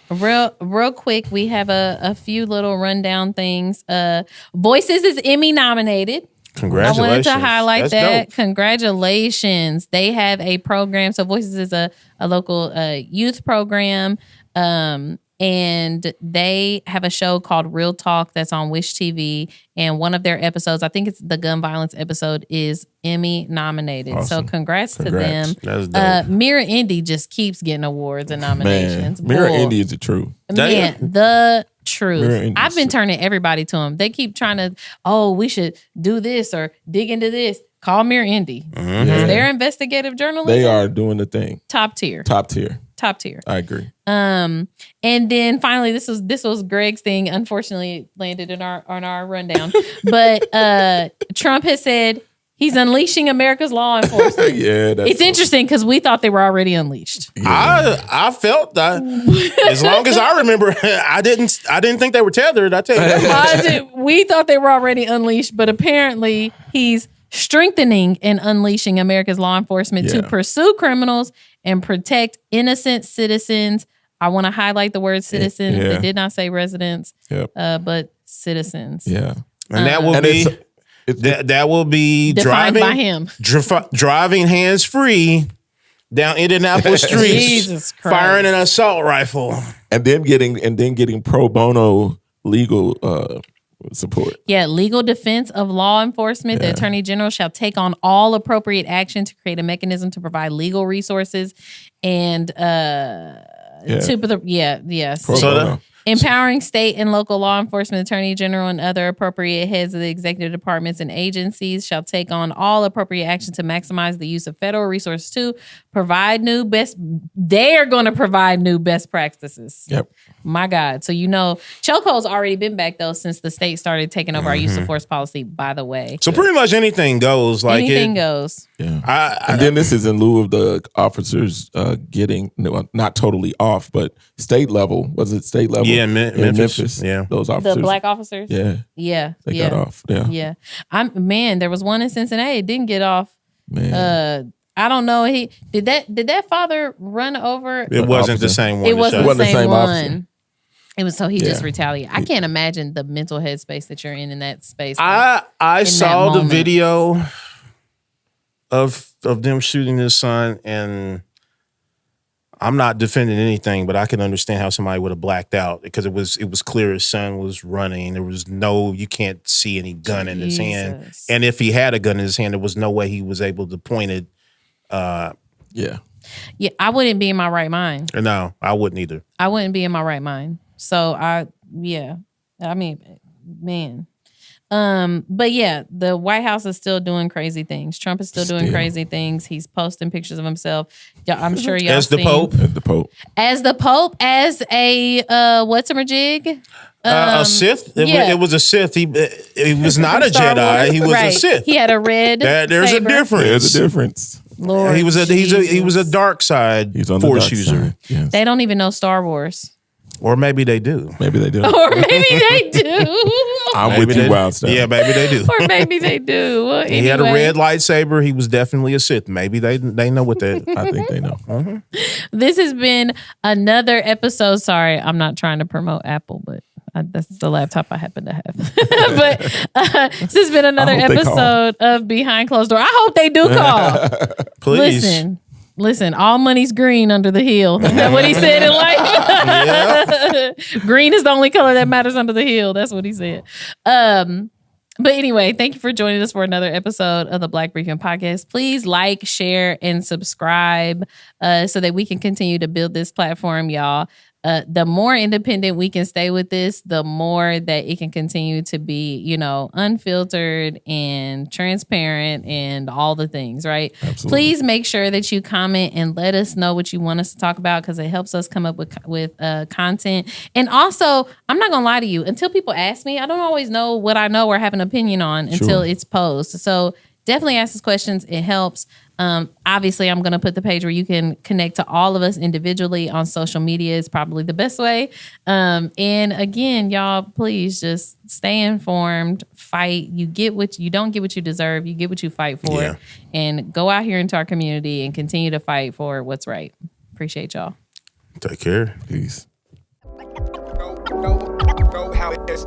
Real quick, we have a few little rundown things. Voices is Emmy nominated. Congratulations. I wanted to highlight That's that. dope. Congratulations. They have a program. So Voices is a local youth program. And they have a show called Real Talk that's on Wish TV. And one of their episodes, I think it's the gun violence episode, is Emmy nominated. Awesome. So congrats to them. That's dope. Mirror Indy just keeps getting awards and nominations. Mirror Indy is the truth. Man, the truth. I've been true. turning everybody to them. They keep trying to, we should do this or dig into this. Call Mirror Indy. Mm-hmm. Their investigative journalism. They are doing the thing. Top tier. I agree. And then finally, this was Greg's thing. Unfortunately, it landed on our rundown. But Trump has said he's unleashing America's law enforcement. It's interesting because we thought they were already unleashed. Yeah. I felt that as long as I remember, I didn't think they were tethered. I tell you that. We thought they were already unleashed, but apparently he's strengthening and unleashing America's law enforcement to pursue criminals and protect innocent citizens. I want to highlight the word citizens. They did not say residents, but citizens. Yeah. And that will be that will be defined driving by him. Driving hands free down Indianapolis streets, Jesus Christ. firing an assault rifle, and then getting pro bono legal support. Yeah, legal defense of law enforcement. The Attorney General shall take on all appropriate action to create a mechanism to provide legal resources and empowering state and local law enforcement, Attorney General, and other appropriate heads of the executive departments and agencies shall take on all appropriate action to maximize the use of federal resources to provide they are going to provide new best practices. Yep. My God. So, chokehold's already been back, though, since the state started taking over our use of force policy, by the way. So pretty much anything goes. Anything goes. Yeah. And then this is in lieu of the officers getting, not totally off, but state level. Was it state level? Yeah, Memphis. Yeah. Those officers. The black officers? Yeah. Yeah. They got off. Yeah. Yeah. There was one in Cincinnati. It didn't get off. Man. I don't know. Did that father run over? It wasn't the same one. It wasn't the same one. Officer. It was he just retaliated. I can't imagine the mental headspace that you're in that space. I saw the video of them shooting his son, and I'm not defending anything, but I can understand how somebody would have blacked out because it was clear his son was running. There was you can't see any gun in his hand, and if he had a gun in his hand, there was no way he was able to point it. Yeah, I wouldn't be in my right mind. No, I wouldn't either. I wouldn't be in my right mind. So man. But yeah, the White House is still doing crazy things. Trump is still doing crazy things. He's posting pictures of himself. I'm sure y'all as the seen, Pope. as a what's-a-majig? A Sith. It was a Sith. He was not a Jedi. He was a Sith. He had a red. There's saber. a difference. There's a difference. Lord, he was a dark side Force user. Yes. They don't even know Star Wars. Or maybe they do. Maybe they do. Or maybe they do. I'm with you, WildStyle. Yeah, maybe they do. Or maybe they do. Well, He had a red lightsaber. He was definitely a Sith. Maybe they know what that. I think they know. This has been another episode. Sorry, I'm not trying to promote Apple, but that's the laptop I happen to have. But this has been another episode of Behind Closed Door. I hope they do call. Please. Listen, all money's green under the hill. Isn't that what he said in life? Green is the only color that matters under the hill. That's what he said. But anyway, thank you for joining us for another episode of the Black Briefing Podcast. Please like, share, and subscribe so that we can continue to build this platform, y'all. The more independent we can stay with this, the more that it can continue to be, unfiltered and transparent and all the things, right? Absolutely. Please make sure that you comment and let us know what you want us to talk about because it helps us come up with content. And also, I'm not going to lie to you. Until people ask me, I don't always know what I know or have an opinion on until it's posed. So definitely ask us questions. It helps. Obviously, I'm going to put the page where you can connect to all of us individually on social media is probably the best way. And again, y'all, please just stay informed, fight. You don't get what you deserve. You get what you fight for. And go out here into our community and continue to fight for what's right. Appreciate y'all. Take care. Peace. Know how it is.